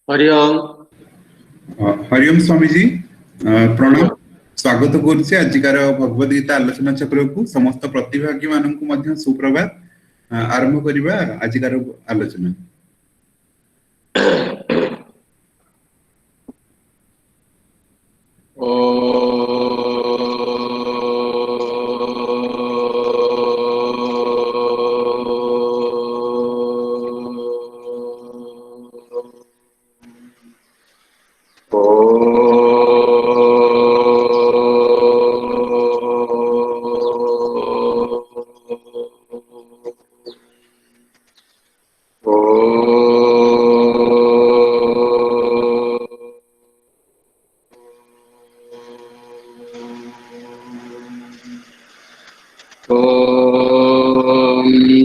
हरिओम। हरिओम स्वामी जी प्रणाम। स्वागत करुचे आजिकार भगवद गीता आलोचना चक्र को समस्त प्रतिभागी मानक मध्य सुप्रभात। आरंभ करिबा आजिकार आलोचना।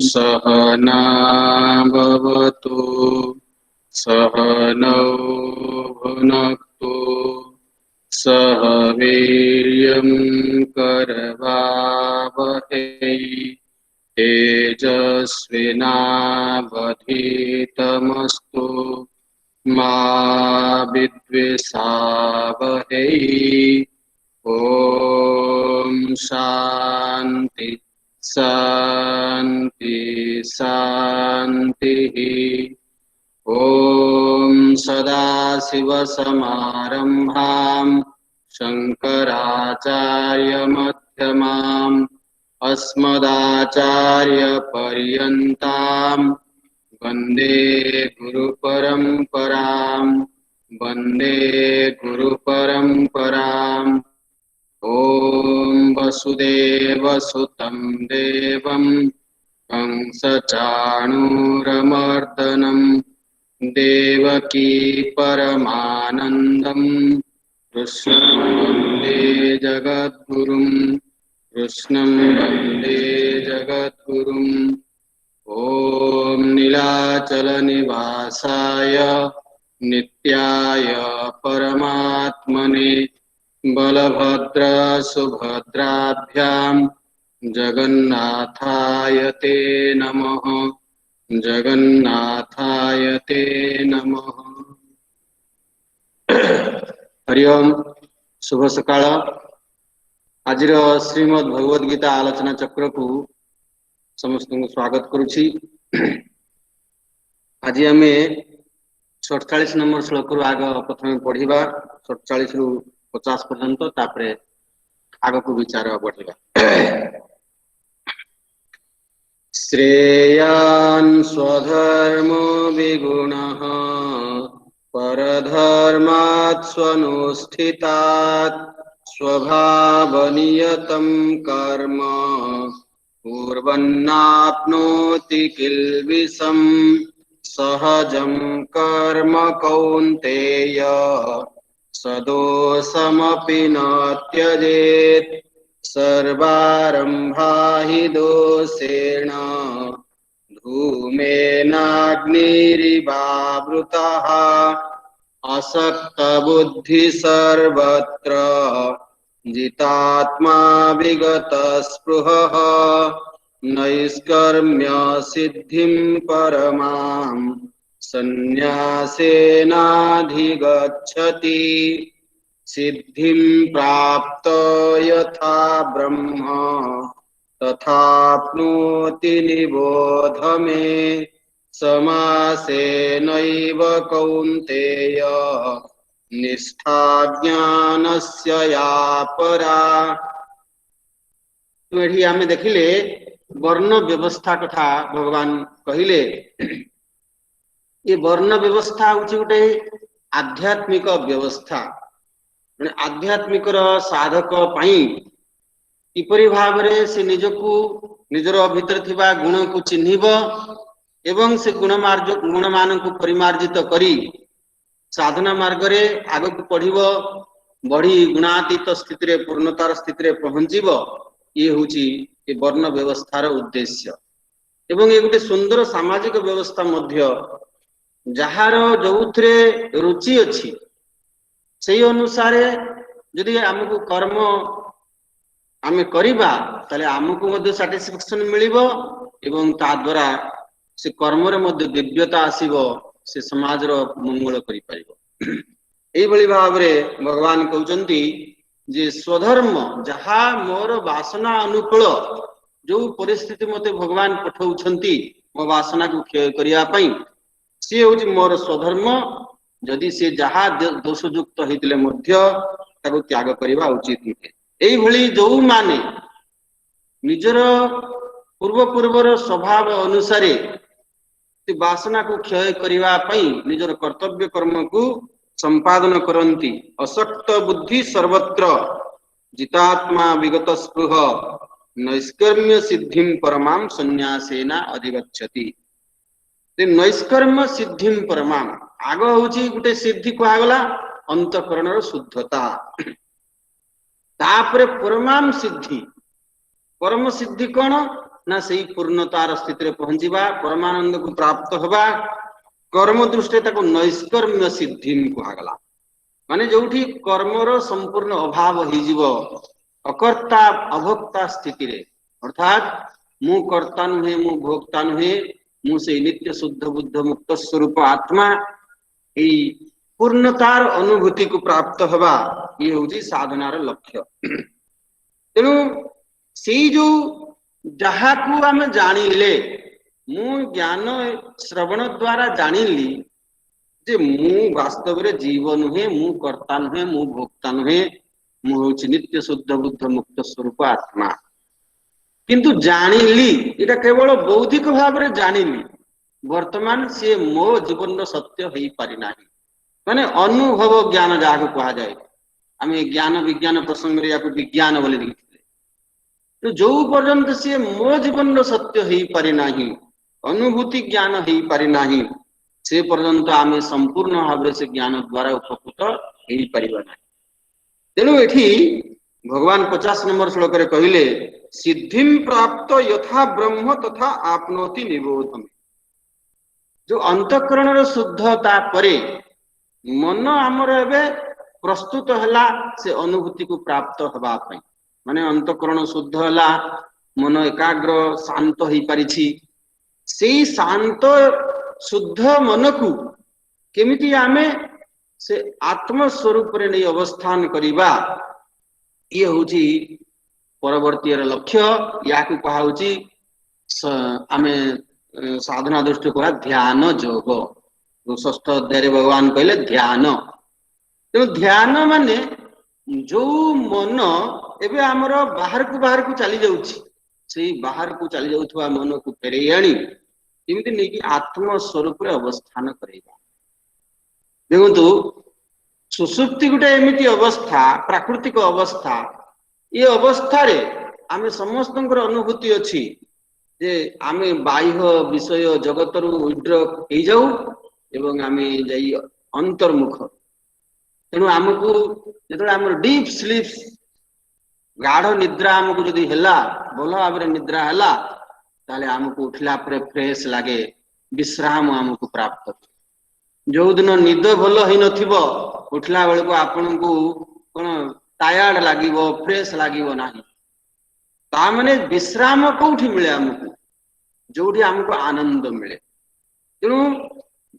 सहना भवतु सहनौ भुनक्तु सह वीर्यं करवावहै तेजस्विनावधीतमस्तु मा विद्विषावहै। ओम शांति शांति शांति। ओम सदाशिवसमारम्भां शंकराचार्यमध्यमाम् अस्मदाचार्यपर्यन्तां वन्दे गुरुपरम्परां वन्दे गुरुपरम्पराम्। ओम वसुदेवसुतं देवं कंसचाणूरमर्दनं देवकी परमानन्दं कृष्णं वन्दे जगद्गुरुं कृष्णं वन्दे जगद्गुरुम्। ओम नीलाचलनिवासाय नित्याय परमात्मने बलभद्र सुभद्राभ्यां जगन्नाथाय ते नमः जगन्नाथाय ते नमः। हरिओम। शुभ सकाळ। आज श्रीमद् भगवद गीता आलोचना चक्र को समस्त को स्वागत करुछि। आज आम 47 नंबर श्लोक आग प्रथम पढ़ा 47 रु 50 पर्यंत तापरे आग को विचार बढ़ा। श्रेयान् स्वधर्मो विगुणः परधर्मात् स्वनुष्ठितात् स्वभावनियतं कर्म कुर्वन्नाप्नोति किल्बिषम् सहजं कर्म कौन्तेय सदोषमपि न त्यजेत् सर्वारम्भा हि दोषेण धूमेनाग्निरिवावृताः असक्तबुद्धि सर्वत्र जितात्मा विगतस्पृहः नैष्कर्म्य सिद्धिं परमां संन्यासेनाधिगच्छति सिद्धिं प्राप्त यथा ब्रह्म तथाप्नोति निबोध मे समासेनैव कौन्तेय निष्ठा ज्ञानस्य या परा। एठी आमे देखिले वर्ण व्यवस्था कथा भगवान कहिले। ये वर्ण व्यवस्था होची गोटे आध्यात्मिक व्यवस्था। आध्यात्मिक साधक पाई किपरि भावरे से निजको निजर भीतर थिबा गुण को चिन्हिब एवं से गुण मान को परिमार्जित करी साधना मार्ग रे आग को पढ़िब बढ़ी गुणातीत स्थिति रे पूर्णतार स्थिति रे पहुंचीब। ये होची ये वर्ण व्यवस्थार उद्देश्य एवं ये गोटे सुंदर सामाजिक व्यवस्था मध्य जहार जोउथरे रुचि अछि से अनुसार यदि आमको कर्म आमे करिबा ताले आमको मध्य सैटिस्फैक्शन मिलिबो एवं ता द्वारा से कर्म रे मध्य दिव्यता आसीबो से समाज रो मंगल करि परिबो। एई भली भाबरे भगवान कहउचंती जे स्वधर्म जहा मोर वासना अनुकूल जो परिस्थिति मते भगवान पठौछंती मो वासना को क्षय करिया पई से होची मोर स्वधर्म। जदि से जहा दोषयुक्त होइतले मध्य ताको त्याग करिबा उचित नुहे। एई भली जो माने निजर पूर्वर स्वभाव अनुसार वासना को क्षय करिवा पई निजर कर्तव्य कर्म को संपादन करंती। असक्त बुद्धि सर्वत्र जितात्मा विगत स्पृह नैष्कर्म्य सिद्धिं परमां संन्यासेना अधिगच्छति। ते नैष्कर्म्य सिद्धिं परमां आग होची गुटे सिद्धि को गला अंतःकरणर शुद्धता। तापरे परमां सिद्धि परम सिद्धि कौन ना सही पूर्णतार स्थिति रे पहुंचीबा परमानंद को प्राप्त होबा कर्म दृष्टि ताको नैष्कर्म्य सिद्धि कहगला। माने जोठी कर्मर संपूर्ण अभाव होइजिवो अकर्ता अभोक्ता स्थिति रे अर्थात मु कर्ता नुहे मु भोक्ता नुहे मु से नित्य शुद्ध बुद्ध मुक्त स्वरूप आत्मा ए पूर्णतार अनुभूति को प्राप्त होबा ये होची साधनार लक्ष्य। तेणु सेई जो जहा को आम जानिले मु ज्ञान श्रवण द्वारा जानिली जे मु वास्तव रे जीव नुहे मु कर्ता नुहे मु भोक्ता नुहे मु होची नित्य शुद्ध बुद्ध मुक्त स्वरूप आत्मा। किंतु जानिली एटा केवल बौद्धिक भाव रे जानिली वर्तमान से मो जीवन रो सत्य हेई पारि नाही। माने अनुभव ज्ञान जाको कहा जाए आमे ज्ञान विज्ञान प्रसंग रे याको विज्ञान बोली देखिले। तो जो पर्यंत से मो जीवन रो सत्य हेई पारि नाही अनुभूति ज्ञान हेई पारि नाही से पर्यंत आमे संपूर्ण भाव से ज्ञान द्वारा उपकृत हेई परिबा नाही। तेणु एठी भगवान 50 नंबर श्लोक रे कहिले सिद्धिं प्राप्त यथा ब्रह्म तथा आपनोति निबोधम। जो अंतःकरण रो शुद्धता परे मन हमर एबे प्रस्तुत हला से अनुभूति को प्राप्त हबा पई। माने अंतःकरण शुद्ध हला मन एकाग्र शांत होई परिछि सेई शांत शुद्ध मन को केमिति आमे से आत्म स्वरूप रे नै अवस्थान करिबा ये होची परवर्ती लक्ष्य। याकू कहा होची आमे साधना दृष्टि कहा ध्यान योग। तो षष्ठ अध्याय भगवान कहले ध्यान। तेणु ध्यान माने जो मन एबे हमर बाहर को चली जाउची से बाहर को चली जाउथवा मन को फेरै आनी एमिति नै कि आत्म स्वरूप रे अवस्थान करेगा। देखंतु सुसुप्ति गुटे एमिति अवस्था प्राकृतिक अवस्था ये अवस्था रे आमे समस्तंकर अनुभूति अछि जे आमे बाह्य विषय जगत रु उड्र हे जाऊ एवं आमे जाई अंतर्मुख। तेणु आमको जेतले हमर डीप स्लीप गाढ़ निद्रा आमको जदि हेला भल भाव निद्रा हेला ताले आमको उठला पर फ्रेश लागे विश्राम आमको प्राप्त। जो दिन निद भल ही नथिबो उठला बेले को आपन को कोन टायर्ड लागिवो फ्रेश लागिवो नाही। ता माने विश्राम कोठी मिले आमको जोठी आमको आनंद मिले। तेणु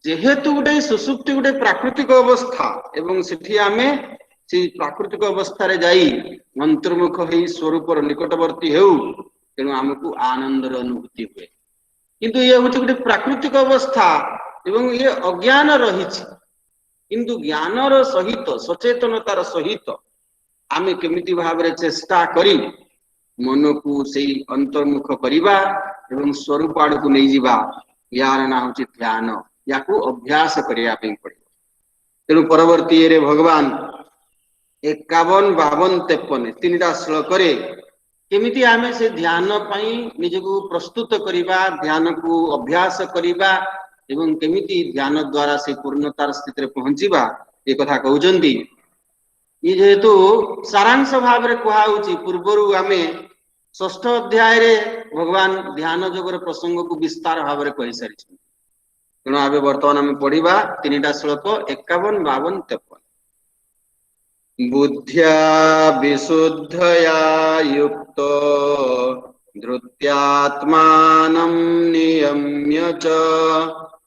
जेहेतु गोटे सुसुप्ति गोटे प्राकृतिक अवस्था एवं सेठी आमे से प्राकृतिक अवस्था रे जाई अंतर्मुख होई स्वरूप निकटवर्ती हेउ तेणु आमको आनंद अनुभूति हुए। किंतु ये होची गोटे प्राकृतिक अवस्था एवं ये अज्ञान रहिछि। किंतु ज्ञानर सहित सचेतनतार सहित आमे केमिति भाबरे चेष्टा करी मन को सेई अंतर्मुख करिबा एवं स्वरूप आड़ को नहीं जीवा यार ना होची ध्यान। याकू अभ्यास करिया पे पड़े। तेणु परवर्ती रे भगवान 51 52 53 तीनटा श्लोक रे केमिति आमे से ध्यान पई निजको प्रस्तुत करिबा ध्यान को अभ्यास करिबा एवं केमिति ध्यान द्वारा से पूर्णतार स्थिति रे पहुंचीबा ए कथा कहउचंती। ये जेहेतु सारांश भाव रे कहा होची पूर्वरु आमे षष्ठ अध्याय रे भगवान ध्यान जोगर प्रसंग को विस्तार भाव रे कहि सारिछन। तेणु आबे वर्तमान आमे पढ़िबा तीनटा श्लोक 51 52 53। बुद्ध्या विशुद्धया युक्तो धृत्यात्मानं नियम्य च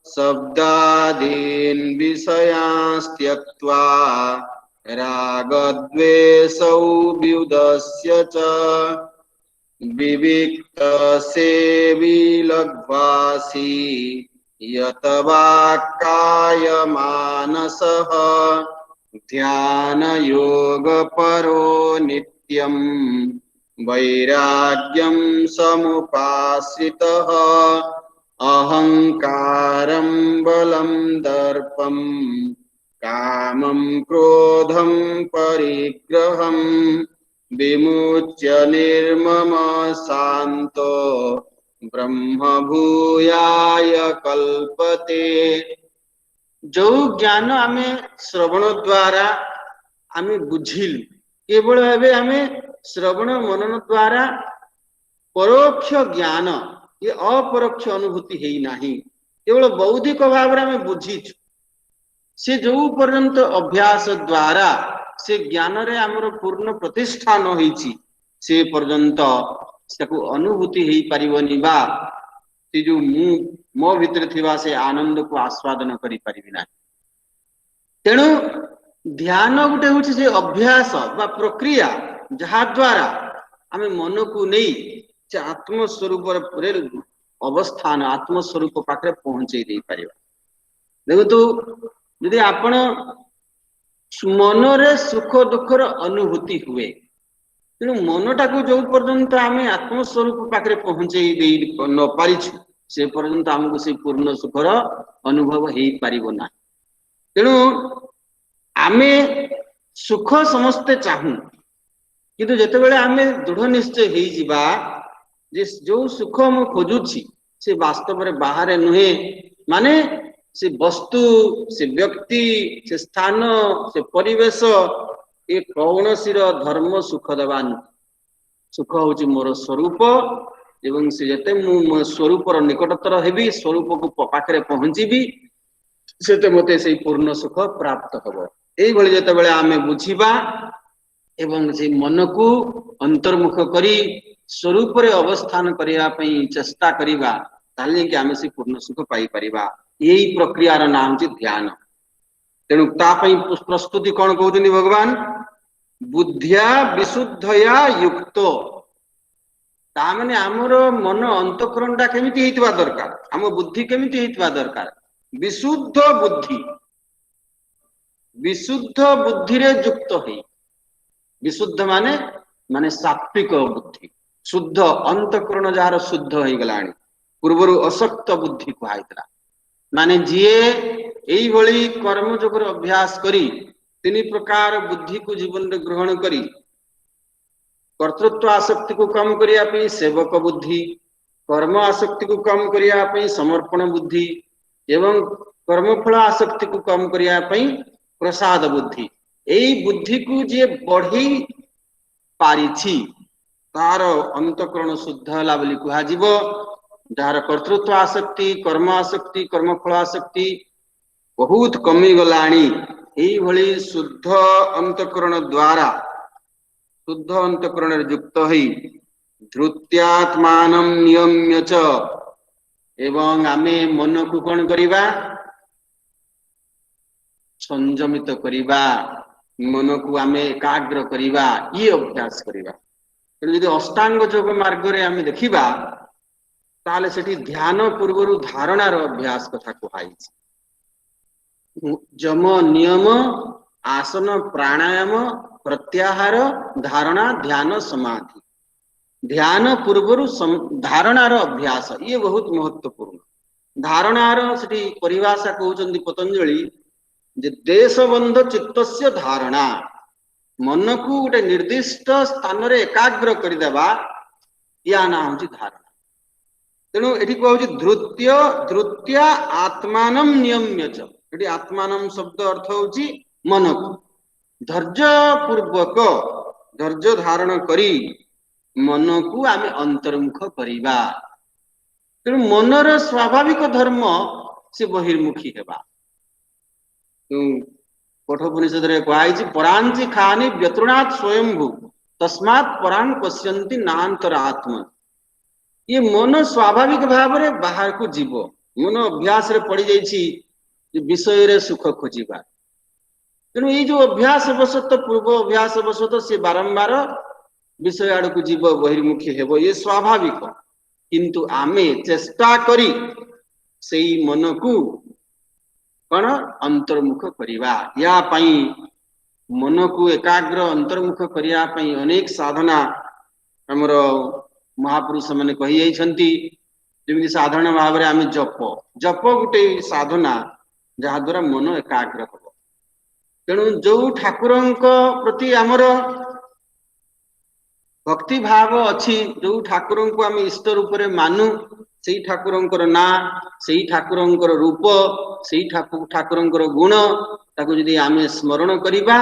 शब्दादीन् विषयांस्त्यक्त्वा रागद्वेषौ व्युदस्य च विविक्तसेवी लघ्वासी यतवाक्कायमानसः ध्यानयोगपरो नित्यं वैराग्यं समुपाश्रितः अहंकारं बलं दर्पं कामं क्रोधं परिग्रहं विमुच्य निर्मम शांतो ब्रह्म भूयाय कल्पते। जो ज्ञान आमे श्रवण द्वारा आमे बुझिलु केवल भावे आमे श्रवण मनन द्वारा परोक्ष ज्ञान ये अपरोक्ष अनुभूति है नाही केवल बौद्धिक भाव में बुझीचु से जो पर्यंत अभ्यास द्वारा से ज्ञान रे आमर पूर्ण प्रतिष्ठा न होईची से पर्यंत सेको अनुभूति हेई परिबनी बा से जो मो भितर थिबा से आनंद को आस्वादन करि परिबि ना। तेणु ध्यान गुटे होची से अभ्यास बा प्रक्रिया जहा द्वारा आमे मन को नहीं से आत्मस्वरूप अवस्थान आत्मस्वरूप पाखे पहुंचे दे पारिबा। देखो यदि आपण मनरे सुख दुखर अनुभूति हुए तेणु मनटा को जो पर्यंत आमे आत्मस्वरूप पाखे पहुंचे दे न पारिछु से पर्यंत हमको से पूर्ण सुखर अनुभव हो पारिबो ना। तेणु आमे सुख समस्ते चाहू किंतु जेतेबेले आमे दृढ़ निश्चय हो जिबा जे जो सुख मु खोजुछि से वास्तव में बाहर नुहे माने से वस्तु से व्यक्ति से स्थान से परिवेश ये कौनसी धर्म सुख देवान सुख होची मोर स्वरूप एवं से जते मु स्वरूपर निकटतर हेबी स्वरूप को पाखरे पहुंचीबी सेते मते से पूर्ण सुख प्राप्त हबो। एई भली जेतेबेले आमे बुझिबा एवं से मन को अंतर्मुख करी स्वरूप रे अवस्थान करिया पई चेष्टा करिबा ताले कि आमे से पूर्ण सुख पाई परिबा। यही प्रक्रिया रा नाम छी ध्यान। तेणु ता पई प्रस्तुति कोन कहउछनी भगवान बुद्धिया विशुद्धया युक्तो ता माने हमर मन अंतःकरणटा केमिति हेतिबा दरकार हम बुद्धि केमिति हेतिबा दरकार विशुद्ध बुद्धि रे युक्त है। विशुद्ध माने माने सात्विक बुद्धि शुद्ध अंतःकरण जार शुद्ध हो गलानी पूर्वर अशक्त बुद्धि कहला माने जीए एई भली कर्म जोगर अभ्यास करी तीन प्रकार बुद्धि को जीवन रे ग्रहण करी कर्तृत्व आसक्ति को कम करिया पई सेवक बुद्धि कर्म आसक्ति को कम करिया पई समर्पण बुद्धि एवं कर्मफल आसक्ति को कम करिया पई प्रसाद बुद्धि एई बुद्धि को जे बढ़ी पारिछि तार अंतःकरण शुद्ध होला बोली कुहा जीवो जार कर्तृत्व आसक्ति कर्मफल आसक्ति बहुत कमी गलानी एई भली शुद्ध अंतःकरण द्वारा शुद्ध अंतःकरण युक्त होई धृत्यात्मानं नियम्य च एवं आमे मन को कोन करिबा संयमित करिबा मन को आमे एकाग्र करिबा ये अभ्यास करिबा। यदि अष्टांग योग मार्ग रे आमे देखिबा ताले सेठी ध्यान पूर्वरु धारणार अभ्यास कथा कुहाइछि जम नियम आसन प्राणायाम प्रत्याहार धारणा ध्यान समाधि ध्यान पूर्वरु धारणार अभ्यास ये बहुत महत्वपूर्ण। धारणार सेठी परिभाषा कहउचंदी पतंजलि जे देशबंध चित्तस्य धारणा मन को गोटे निर्दिष्ट स्थान रे एकाग्र करदेवा या ना होची धारणा। तेणु एठी कहउची धृत्या आत्मानं नियम्य च एठी आत्मानं शब्द अर्थ होची मन को धैर्य पूर्वक धैर्य धारण करी मन को आमे अंतर्मुख करिबा। तेणु मनर स्वाभाविक धर्म से बहिर्मुखी हेबा। कठोपनिषद रे कहाइछि परांचि खानि व्यतृणात् स्वयंभू तस्मात् परांग पश्यन्ति नान्तरात्मा। ये मन स्वाभाविक भाव रे बाहर को जीव मन अभ्यास रे पड़ी जाइछि विषय रे सुख खोजिबा तेणु ये जो अभ्यास बसत पूर्व अभ्यास बसत से बारंबार विषय आड़ को जीव बहिर्मुखी हेबो ये स्वाभाविक किंतु आमे चेष्टा करी सेई मन को कौन अंतर्मुख करिवा या पई मन को एकाग्र अंतर्मुख करिया पई अनेक साधना हमर महापुरुष माने कहि जाइछंती जेमिति साधारण भाव रे आमे जप जप गुटे साधना जहा द्वारा मन एकाग्र हो तेणु जो ठाकुरंक प्रति आमर भक्ति भाव अच्छी जो ठाकुर को आम इष्ट रूप में मानु से ठाकुर ना से ठाकुर रूप से ठाकुर गुण ताकू जदि आम स्मरण करवा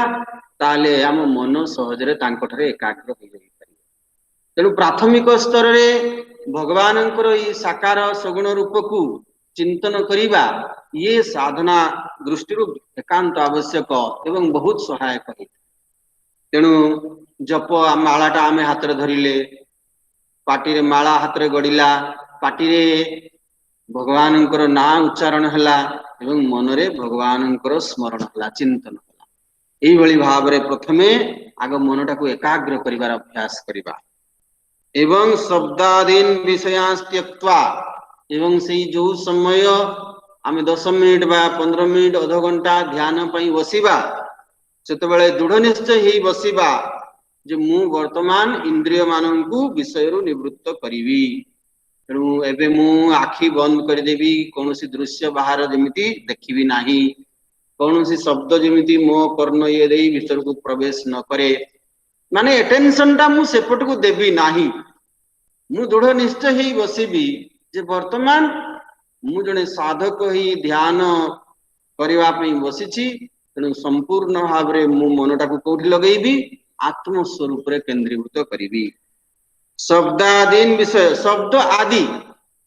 ताले आम मन सहजरे तांकठारे एकाग्र हो जाई पारिबो तेणु प्राथमिक स्तर रे भगवान साकार सगुण रूप को चिंतन करवा ये साधना दृष्टि एकांत आवश्यक एवं बहुत सहायक है तेणु जप मालाटा आमे हाथ रे धरिले पाटी रे माला हाथ रे गड़िला पाटी रे भगवान ना उच्चारण हला एवं मन रे भगवान स्मरण हला चिंतन हला एई भली भाव रे प्रथमे आग मनटा को एकाग्र करिवार अभ्यास करिबा एवं शब्दादीन विषयान् त्यक्त्वा एवं से जो समय आमे 10 मिनिट बा 15 मिनिट आधा घंटा ध्यान पई बसिबा सेतबेले दृढ़ निश्चय ही बसिबा जे मु वर्तमान इंद्रिय माननकु विषय रु निवृत्त करिवि तेणु एबे मु आखि बंद कर देबी कोनोसी दृश्य बाहर जेमिति देखिबि नाही कोनोसी शब्द जेमिति मो कर्ण ये देई भीतर को प्रवेश न करे माने अटेंशन टा मु सेपट को देबी नाही मु दृढ़ निश्चय ही बसिबि जे वर्तमान मु जने साधक ही ध्यान करबा पई बसिछि तेणु संपूर्ण भाव रे मु मनटा को कोठी लगेबी आत्म स्वरूप रे केंद्रीभूत करिवि शब्दादीन विषय शब्द आदि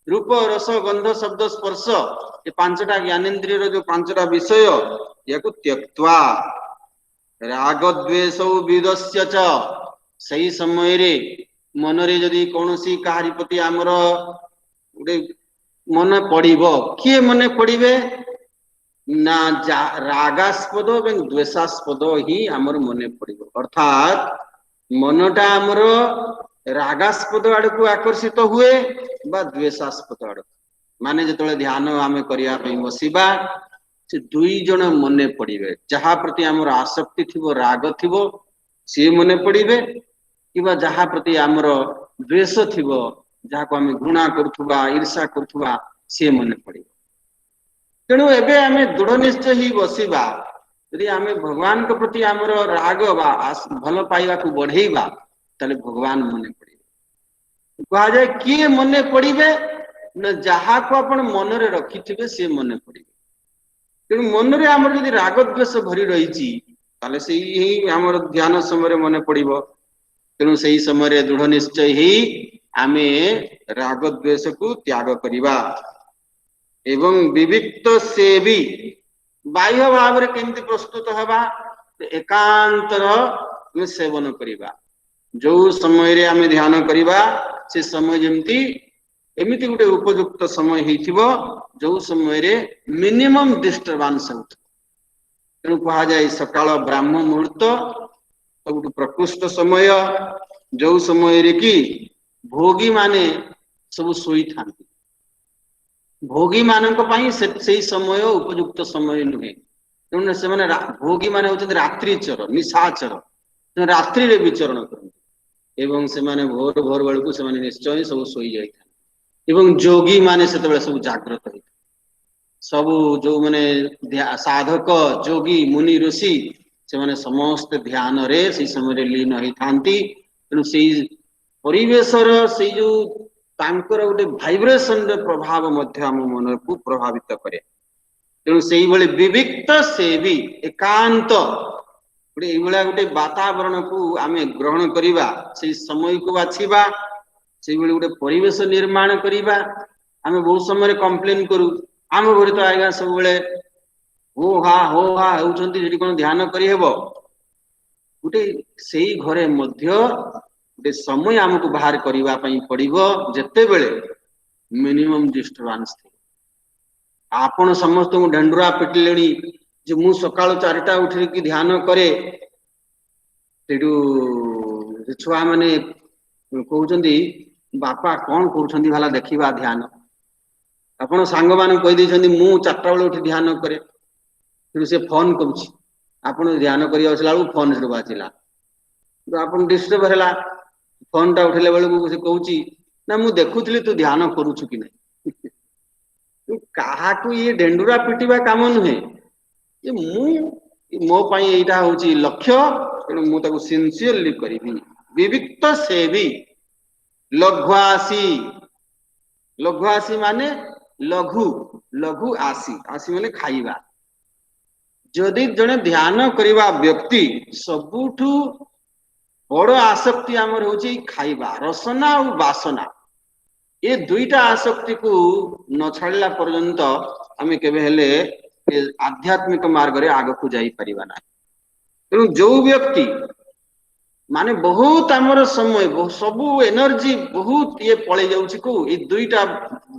रूप रस गंध शब्द स्पर्श ये पांचटा ज्ञानेन्द्रिय रो जो पांचटा विषय याको त्यक्त्वा राग द्वेष विदस्य च सही समय रे मन रे जदी कोनोसी काहारी प्रति आमर उडे मन पड़िबो किए मन पड़िबे ना रागास्पद एवं द्वेषास्पद ही आमर मन पड़िबो अर्थात मनटा आमर रागास्पद आड़ को आकर्षित हुए बा द्वेषास्पद आड़ माने जतले ध्यान आमे करिया पई बसिबा से दुई जण मने पड़िबे जहा प्रति आमर आसक्ति थिबो राग थिबो से मने पड़िबे किबा जहा प्रति आमर द्वेष थिबो जहा को आमे घृणा करथुबा ईर्षा करथुबा से मने पड़िबो तेणु एबे आमे दृढ़ निश्चय ही बसिबा यदि आमे भगवान के प्रति आमर राग बा भल पाइबा को बढ़ेबा ताले भगवान मने पड़िबे कहा जाए किए मने पड़िबे न जहा को आपण मन रे रखिथिबे से मने पड़िबे तेणु मन रे आमर यदि राग द्वेष भरी रहिछि ताले सेही ही आमर ध्यान समय मने पड़िबो तेणु सेही समय रे दृढ़ निश्चय ही आमे राग द्वेष को त्याग करिबा एवं विविक्त से भी बाह्य भाव रे केमति प्रस्तुत हवा एकांतर में सेवन करिबा जो समय रे आमे ध्यान करिबा से समय जेमति एमिति गुटे उपयुक्त समय हेथिबो जो समय रे मिनिमम डिस्टर्बेंस होत तेणु कहा जाए सकाळ ब्राह्म मुहूर्त सबुठु प्रकृष्ट समय जो समय रे कि भोगी माने सब सोई थांती भोगी मानक पई से समय उपयुक्त समय नुहे तेणु से माने भोगी माने होते रात्रिचर निशाचर रात्रि रे विचरण करते एवं से माने भोर भोर बेल को से माने निश्चय सब सोई जाई एवं जोगी माने से सब जागृत होता सब जो माने साधक जोगी मुनि ऋषि से माने समस्त ध्यान रे से समय रे लीन होई थांती तेणु से परिवेश से जो तांकर गोटे भाइब्रेशन रे प्रभाव मध्य हम मन को प्रभावित करे तेणु से विविक्त से भी एकांत गोटे एभलिया गोटे वातावरण को आमे ग्रहण करिबा से समय को बाछिबा से गोटे परिवेश निर्माण करिबा आमे बहुत समय कंप्लेन करू आम घरे तो आज्ञा सब बेले हो हा होउछंती जेडी कोन ध्यान करि हेबो गोटे सेही घरे मध्य गोटे समय आमको बाहर करबा पई पड़िबो जते बेले मिनिमम डिस्टर्बेंस आपण समस्त ढेंडुरा पिटिले जे मु सकाळ 4टा उठी ध्यान करे सेठू छुआ माने कहउचंदी बापा कौन करूछंदी भला देखिबा ध्यान आपण सांग मान कहि दैछंदी मु 4टा बेले उठी ध्यान करे फिर से फोन करूछि आपण ध्यान करी असला फोन से बाजिला तो आपण डिस्टर्ब हैला फोन टा उठले बेले से कहउछि ना मु देखुथली तू ध्यान करूछु कि नहीं तू काहा को ये ढेंडुरा पिटिबा काम नुहे ये मो पाई एटा होची लक्ष्य तेणु मु ताको सिंसियरली करिबी विविक्त सेवी लघुआसी माने लघु लघु आसी आसी माने खाइबा जदि जने ध्यान करिबा व्यक्ति सबुठु बड़ आसक्ति आमर होची खाइबा रसना और वासना ये दुईटा आसक्ति को न छाड़ला पर्यंत आमे केबे हेले आध्यात्मिक मार्ग रे आग को जाई परिबा ना तेणु जो व्यक्ति माने बहुत आमर समय सबु एनर्जी बहुत ये पळे जाउची को ये दुईटा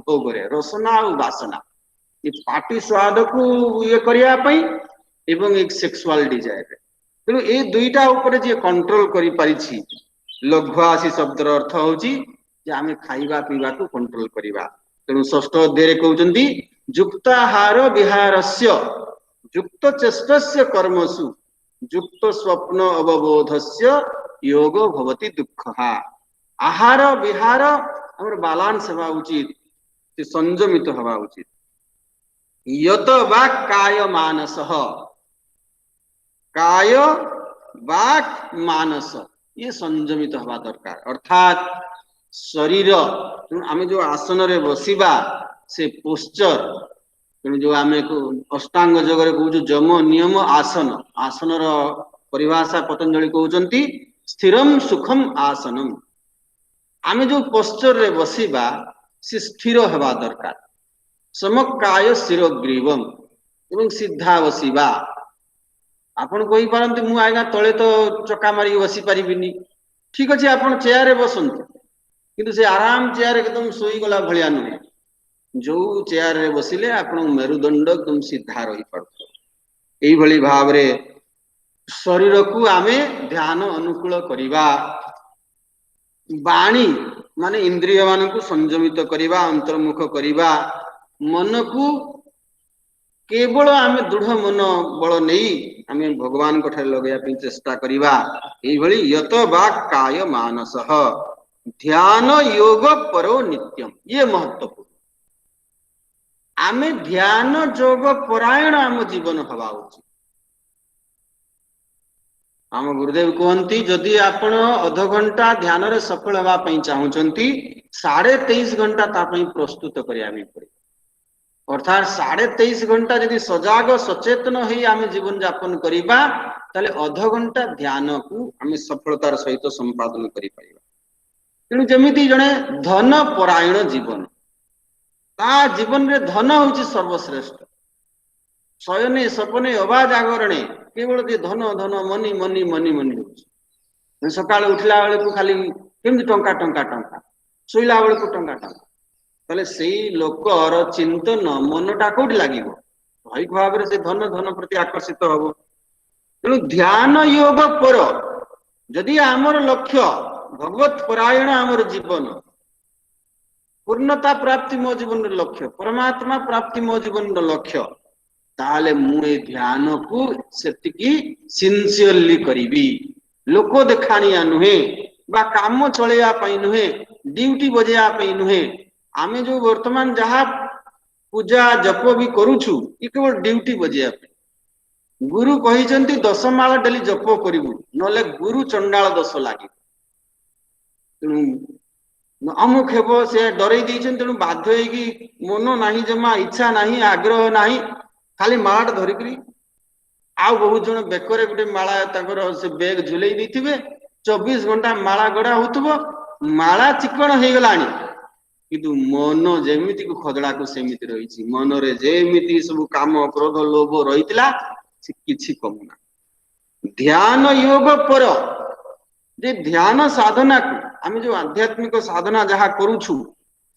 भोग रे रसना और वासना ये पार्टी स्वाद को ये करिया पई एवं एक सेक्सुअल डिजायर तेणु ये दुईटा ऊपर जे कंट्रोल करि परिछि लघुआसी शब्दर अर्थ होची जे आमे खाइबा पीबा को कंट्रोल करिबा तेणु षष्ठ अध्याय कहउचंदी युक्ताहार विहारस्य युक्त चेष्टस्य कर्मसु युक्त स्वप्न अवबोधस्य योगो भवति दुःखः आहार विहार हमर बैलेंस हेबा उचित से संयमित हेबा उचित यत वाक् काय मानसः काय वाक् मानस ये संयमित हेबा दरकार अर्थात शरीर आमे जो आसन रे बसिबा से पोस्चर जो आमे अष्टांग योग रे कहू जम नियम आसन आसन रो परिभाषा पतंजलि कहउचंती स्थिरम सुखम आसनम आमे जो पोस्चर रे बसिबा से स्थिर हेबा दरकार समकाय शिरोग्रीवम एवं सिद्धा बसिबा आपण कहि पारंती मु आइगा तळे तो चका मारी बसी परिबिनी ठीक अछि आपण चेयर रे बसंतु किंतु से आराम चेयर एकदम सोई गला भलिया नुहे जो चेयर रे बसिले आपण मेरुदंड एकदम सीधा रही पड़तो एई भली भाव रे शरीर को आमे ध्यान अनुकूल करिबा वाणी माने इंद्रिय मान को संयमित करिबा अंतर्मुख करिबा मन को केवल आमे दृढ़ मन बल नहीं आमे भगवान को ठारे लगया पे चेष्टा करिबा एई भली यत वाक् काय मानसः ध्यान योग परो नित्यम ये महत्वपूर्ण आमे ध्यान योग परायण आम जीवन हवा उचित आम गुरुदेव कहती जदि आपण अध घंटा ध्यान रे सफल हवा पई चाहुचंती 23.5 घंटा ता पई प्रस्तुत करिया भी पड़े अर्थात 23.5 घंटा यदि सजाग सचेतन होई आमे जीवन यापन करिबा ताले अध घंटा ध्यान को आमे सफलतार सहित संपादन करि परिबा तेणु जमिति जने धन परायण जीवन ता जीवन रे धन होची सर्वश्रेष्ठ शयने सपने अबा जागरणे केवल जे धन धन मनी मनी मनी मनी होची सकाळ उठला बेले को खाली केमि टंका टंका टंका सोइला बेले को टंका टंका तले सेई लोकर चिंतन मनटा कोठी लागिबो भाई भाव रे से धन धन प्रति आकर्षित हबो तेणु ध्यान योग पर जदि आमर लक्ष्य भगवत परायण आमर जीवन पूर्णता प्राप्ति मो जीवन लक्ष्य परमात्मा प्राप्ति मो जीवन लक्ष्य ताले मु ए ध्यान को सेतिकी सिंसियरली करिबी लोक देखानिया नुहे बा काम चलेया पई नुहे ड्यूटी बजेया पई नुहे आमे जो वर्तमान जहा पूजा जप भी करूछु ये केवल ड्यूटी बजेया पई गुरु कहिचंती 10 माळ डेली जप करिवु नले गुरु चंडाल दोष लागि तेणु अमुक हेब से डरई देछन तेणु बाध्य होई मन नाही जमा इच्छा नाही आग्रह नाही खाली माळ धरिकरी आ बहुत जन बेकरे गुटे माला ताकर से बैग झुलई देथिबे 24 घंटा माला गड़ा होतबो माला चिकन हे गलानी किंतु मन जेमिति को खदड़ा को सेमिति रहिछि मन रे जेमिति सब काम क्रोध लोभ रहितला से किछि कमुना ध्यान योग पर जे ध्यान साधना को आमे जो आध्यात्मिक साधना जहा करूछु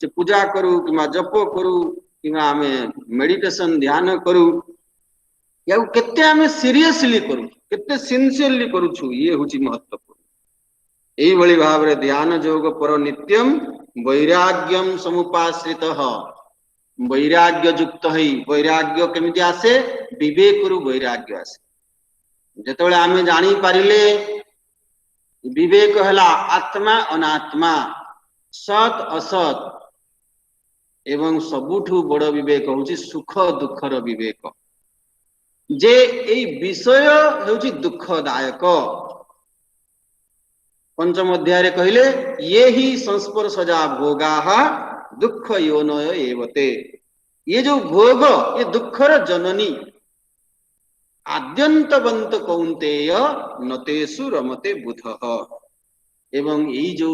जे पूजा करू किमा जप करू कि आमे मेडिटेशन ध्यान करू या केते आमे सीरियसली करू केते सिंसियरली करू छु ये होची महत्वपूर्ण एई भली भाव रे ध्यान योग पर नित्यम वैराग्यम समुपाश्रितः वैराग्य युक्त है वैराग्य केमिति आसे विवेक रु वैराग्य आसे जेतबेले आमे जानी पारिले विवेक हला आत्मा अनात्मा सत असत एवं सबुठु बड़ विवेक होची सुख दुखर विवेक जे एई विषय होची दुखदायक पंचम अध्याय रे कहिले ये ही संस्पर्शजा भोगाः दुख योनय एवते ये जो भोग ये दुखर जननी आद्यंतवंत कौंतेय नतेषु रमते बुधः एवं यही जो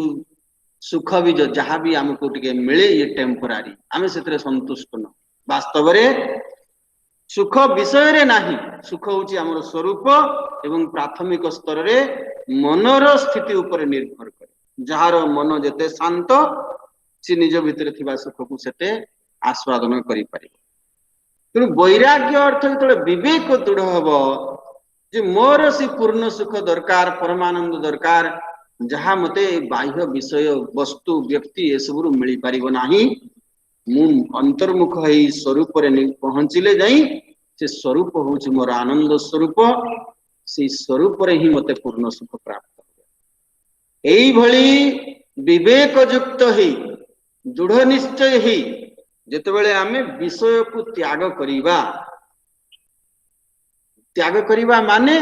सुख भी जो जहाँ भी हमको टिके मिले ये टेम्परारी आमे सेतरे संतुष्ट न वास्तव रे सुख विषय रे नाही सुख होची हमर स्वरूप एवं प्राथमिक स्तर रे मनर स्थिति ऊपर निर्भर करे जहार मन जेते शांत से निज भितर थिबा सुख को सेते आस्वादन करि पारे तेणु वैराग्य अर्थ जो विवेक दृढ़ हब जे मोर से पूर्ण सुख दरकार परमानंद दरकार जहाँ मते बाह्य विषय वस्तु व्यक्ति ए सब मिल पार नाही मु अंतर्मुख है स्वरूप पहुंचले जाई से स्वरूप होची मोर आनंद स्वरूप से स्वरूप रे ही मते पूर्ण सुख प्राप्त हो एई भली विवेक युक्त ही दृढ़ निश्चय ही जेतेबेले आमे विषय को त्याग करिबा माने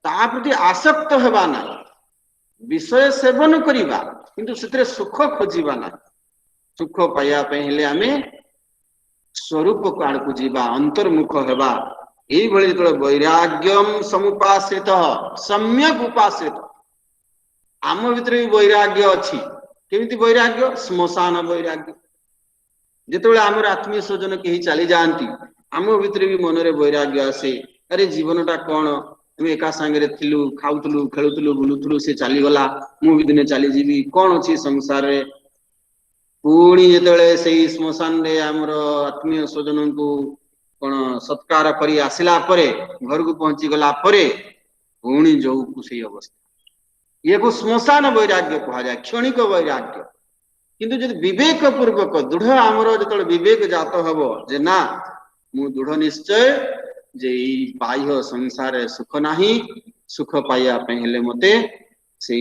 ता प्रति आसक्त हेबा ना विषय सेवन करिबा किंतु सेतरे सुख खोजिबा ना सुख पाया पे हेले आमे स्वरूप काल को जीवा अंतर्मुख हेबा एई भली जो वैराग्यम समुपाश्रित सम्यक उपाश्रित आम भितर वैराग्य अछि केमिति वैराग्य श्मशान वैराग्य जेतेबेले आमर आत्मीय स्वजन केही चली जाती आम भितर भी मन रे वैराग्य आसे अरे जीवनटा कौन आम एका सांगे थिलु खाउतलु खेलुतलु बुलुतलु से चली गला मु भी दिने चली जीवी कौन अछि संसार रे पुणी जेतेबेले सेही श्मशान रे आमर आत्मीय स्वजन को कौन सत्कार करी आसिला परे घर को पहुंची गला परे पुणी जो कुछ अवस्था ये को श्मशान वैराग्य कहा जाए क्षणिक वैराग्य किंतु जब विवेक पूर्वक दृढ़ आमर जो विवेक जात हब जे ना मु दृढ़ निश्चय जे बाह्य संसार सुख नाही सुख पाइया हेले मते से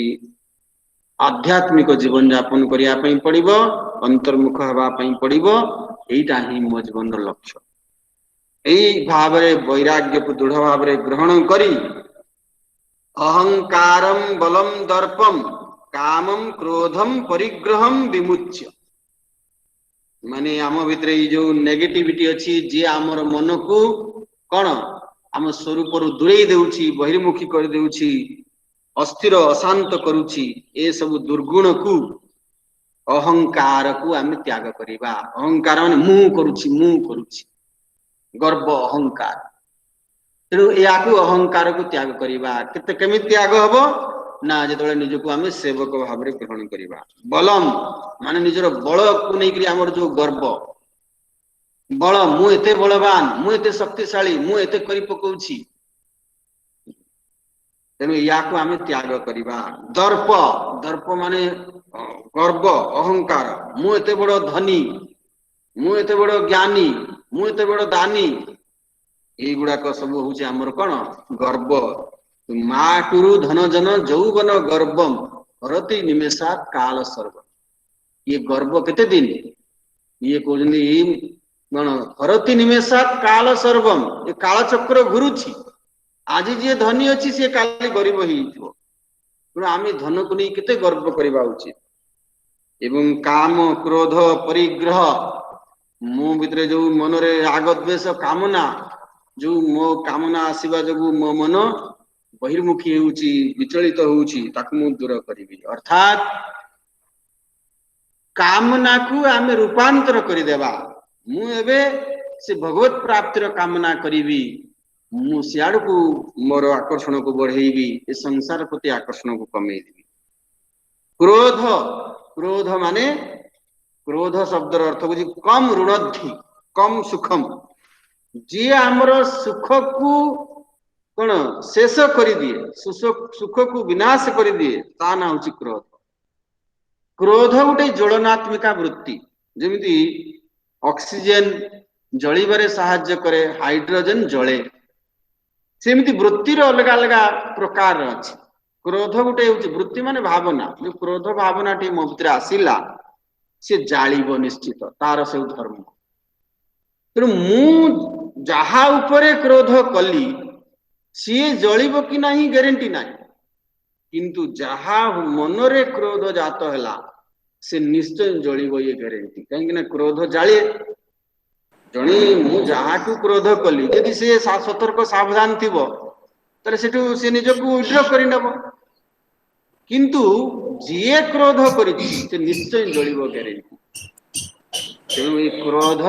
आध्यात्मिक जीवन यापन करिया पड़िबो अंतर्मुख हवा पड़िबो एटा ही मो जीवन लक्ष्य एई भाव रे वैराग्य को दृढ़ भाव रे ग्रहण करी अहंकारम बलम दर्पम कामम क्रोधम परिग्रहम विमुच्य माने आम भितर जो नेगेटिविटी अच्छी जे आमर मन को कौन आम स्वरूप दूरे देउछि बहिर्मुखी कर देउछि अस्थिर अशांत करुछि ए सब दुर्गुण को अहंकार को आम त्याग करिबा अहंकार माने मु करुछि गर्व अहंकार तेणु या अहंकार को त्याग करिबा केते केमि त्याग हबो ना जेतबेले निजको आमे सेवक भाव रे ग्रहण करिबा बलम माने निजर बल को नै करी हमर जो गर्व बल मु एते बलवान मु एते शक्तिशाली मु एते करि पकौछि तेणु या को आमे त्याग करिबा दर्प दर्प माने गर्व अहंकार मु एते बड़ धनी मु एते बड़ ज्ञानी मु एते बड़ दानी एई गुडाक सब होछि हमर कोन गर्व माटुरु धन जन जौवन गर्वम हरति निमेषात काल सर्व ये गर्व केते दिन ये कहउजनी गण हरति निमेषात काल सर्वम ये काल चक्र घुरुछि आज जे धनी अछि से काली गरीब हिथिबो पण आमे धन को नै केते गर्व करिबा उचित एवं काम क्रोध परिग्रह मो भितरे जो मन रे राग द्वेष कामना जो मो कामना आसीबा जगु मो मन बहिर्मुखी होउची विचलित होउची ताकु मु दूर करिवि अर्थात कामना को आमे रूपांतर करि देबा मु एबे से भगवत प्राप्तिर कामना करिवि मु सियाड़ को मोर आकर्षण को बढ़ेबी ए संसार प्रति आकर्षण को कमे देबी क्रोध क्रोध माने क्रोध शब्दर अर्थ बुझी कम ऋणद्धि कम सुखम जी आमर सुख को कौन शेष कर दिए सुख को विनाश कर दिए ता ना हूँ क्रोध क्रोध गोटे ज्वलनात्मिका वृत्ति जमीती ऑक्सीजन जलिबारे साहाय्य करे हाइड्रोजन जले सेमती वृत्तिर अलग अलग प्रकार अच्छे क्रोध गोटे हूँ वृत्ति माने भावना जो क्रोध भावना टी मो भीतर आसिला सी जालिब निश्चित तार सब धर्म तेणु मु जहा उपरे क्रोध कली सी जलिब कि नहीं ग्यारंटी ना किंतु जहा मनरे क्रोध जात है से निश्चय जलिब ये ग्यारंटी कहीं क्रोध जाले जणी मु जहा को क्रोध कली यदि से सतर्क सावधान थिबो तले सेठु से निजको विड्रॉ करि नबो किंतु जिए क्रोध करिछि से निश्चय जलिबो ग्यारंटी तेणु ये क्रोध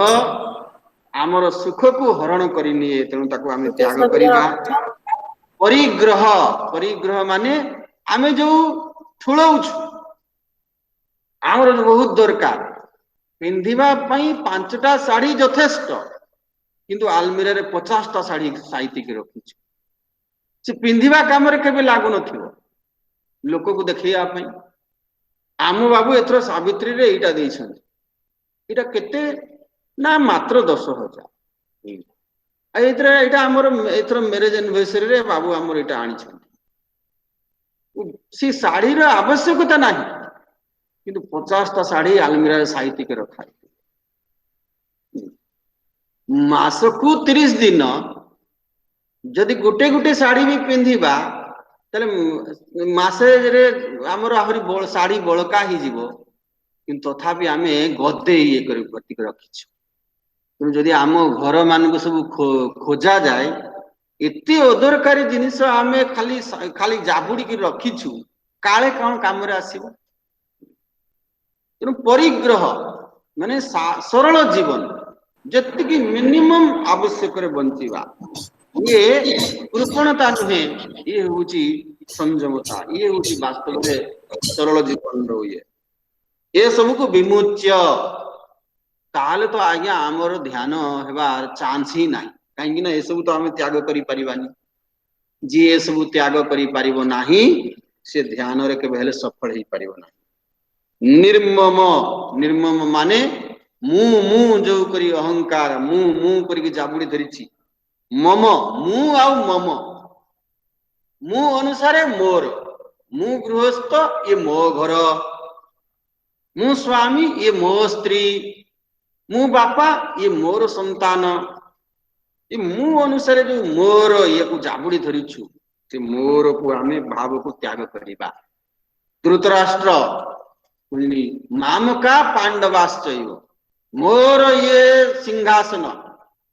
आमर सुख को हरण करि निए तेणु ताको आमे त्याग करिबा परिग्रह परिग्रह माने आमे जो ठुलौछु आमर बहुत दरकार पिंधिबा पई 5टा साड़ी यथेष्ट किंतु आलमीरा रे 50टा साड़ी साइती के रखिछु से पिंधिबा काम रे केबे लागु नथिबो लोक को देखिया पई आम बाबू एथरो सावित्री रे एटा देइछन एटा केते ना मात्र 10,000 एथरे एटा हमर एथरो मैरिज एनिवर्सरी रे बाबू हमर एटा आनी छन सी साड़ी रो आवश्यकता नाही किंतु 50टा साड़ी आलमीरा साइती के रखा मास को 30 दिन जदि गोटे गोटे साड़ी भी पिंधिबा तले मासे रे हमर आहुरी बोल साड़ी बळका ही जीवो किंतु तथापि आमे गदे ये कर गति के रखिछु तो जदि आम घर मान को सब खोजा जाए एते अदरकारी जिनिस आमे खाली खाली जाबुड़ी की रखिछु काले कौन काम रे आसीबो तेणु परिग्रह माने सरल जीवन जति मिनिमम आवश्यक बंचीबा ये कृपणता नुहे ये हूँ संयमता ये हूँ वास्तव में सरल जीवन रो ये सब को विमुच्य ताले तो आज्ञा आमर ध्यान हेबार चांस ही ना कहीं ये सब तो आम त्याग करि परिबानी जी ये सब त्याग करि परिबो नाही से ध्यान रे केबे हेले सफल ही परिबो नाही निर्मम निर्मम माने मु मु जो करी अहंकार मु मु करी जाबुड़ी धरिछि मम मु आउ मम मु अनुसारे मोर मु गृहस्थ ये मो घर मु स्वामी ये मो स्त्री मु बापा ये मोर संतान ये मु अनुसारे जो मोर ये को जाबुड़ी धरिछु से मोर को आमे भाव को त्याग करिबा धृतराष्ट्र मामका पांडवाश्चैव मोर ये सिंहासन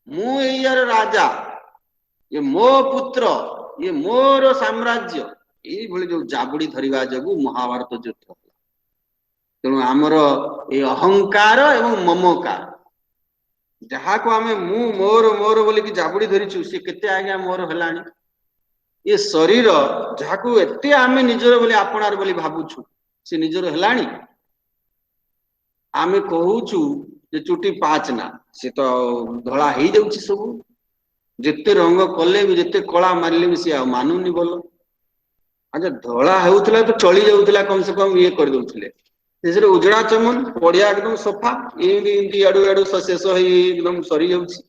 मु यार राजा ये मो पुत्र ये मोर साम्राज्य ये भली जो जाबुड़ी धरिबा जगु महाभारत युद्ध तेणु आमर ये अहंकार एवं ममकार जहा को आमे मु मोर मोर बोली कि जाबुड़ी धरिछु से केते आज्ञा मोर हलानी ये शरीर जहा को एते आमे निजर बोली आपणार बोली भाबुछु से निजर हलानी आमे कहूछु जे चुटी पाच ना से तो धड़ा ही जाउछि सब जेते रंग कले भी जेते कला मारले भी से मानुनी बोल अच्छा धड़ा हेउथला तो चली जाउथला कम से कम ये कर दउथले तेसरे उजड़ा चमन पड़िया एकदम सफा एमती आडू आडू शेष हो एकदम सरी जाउछि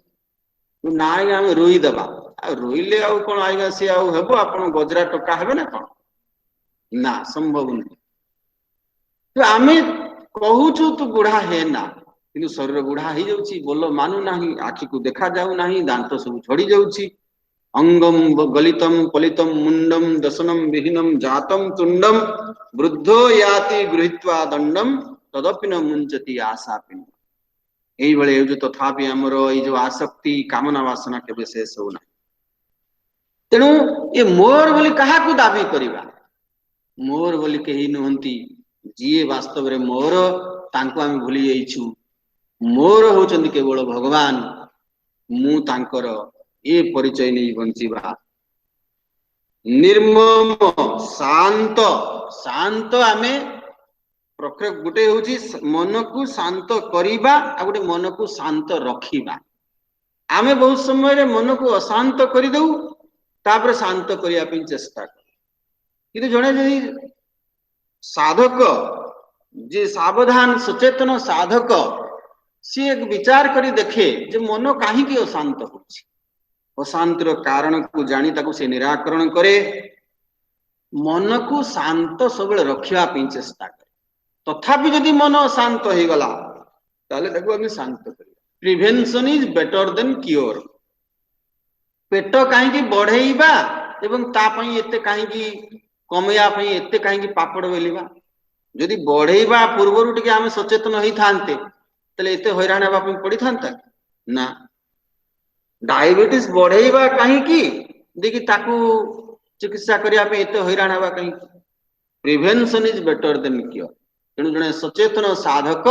ना आम रोई दबा आ रोइले आ कोन आइगा से आ हेबो आपण गजरा टका हेबे ना कोन ना संभव नहीं तो आमे कहूछु तू बुढ़ा है ना किंतु शरीर बुढ़ा ही जाउछि बोल मानु नाही आखि को देखा जाउ नाही दांत सब झड़ी जाउछि अंगम गलितम पलितम मुंडम दशनम विहीनम जातम तुंडम वृद्धो याति गृहीत्वा दंडम तदपि न मुंचति आशा पिंड एई भले जो तथापि हमर ए जो आसक्ति कामना वासना केबे शेष हो ना तेणु ये मोर बोली कहा को दाबी करिबा मोर बोली केही नहंती जीए वास्तव रे मोर तांको आम भूली जाइछु मोर होचंदी केवल भगवान मु तांकर ये परिचय नहीं बंचीबा निर्मम शांत शांत आमे गोटे हूँ मन को शांत करिबा आ गोटे मन को शांत रखिबा। आमे बहुत समय मन को अशांत कर दऊ तापर शांत करने पे चेष्टा कर। किंतु जड़े यदि साधक जे सावधान सचेतन साधक सी एक विचार करी देखे जे मन कहीं अशांत होछि, अशांतर कारण को जानी ताकू से निराकरण करे, मन को शांत सब रखा चेष्टा करे। तथापि जदि मन अशांत हो गला ताले ताकू आमे शांत करिया। Prevention is better than cure. पेट कहीं बढ़ेबा एवं तापई एते कहीं कमेया पई एते कहीं पापड़ बेलिबा। जदि बढ़ेबा पूर्वर टिके आमे सचेतन होई थांते तले एते हैरान हेबा पई पड़ी थांता ना। डायबिटीज बढ़ेबा कहीं देखि ताकू चिकित्सा करिया पे एते हैरान हेबा कहीं। Prevention is better than cure. तेणु जने सचेतन साधक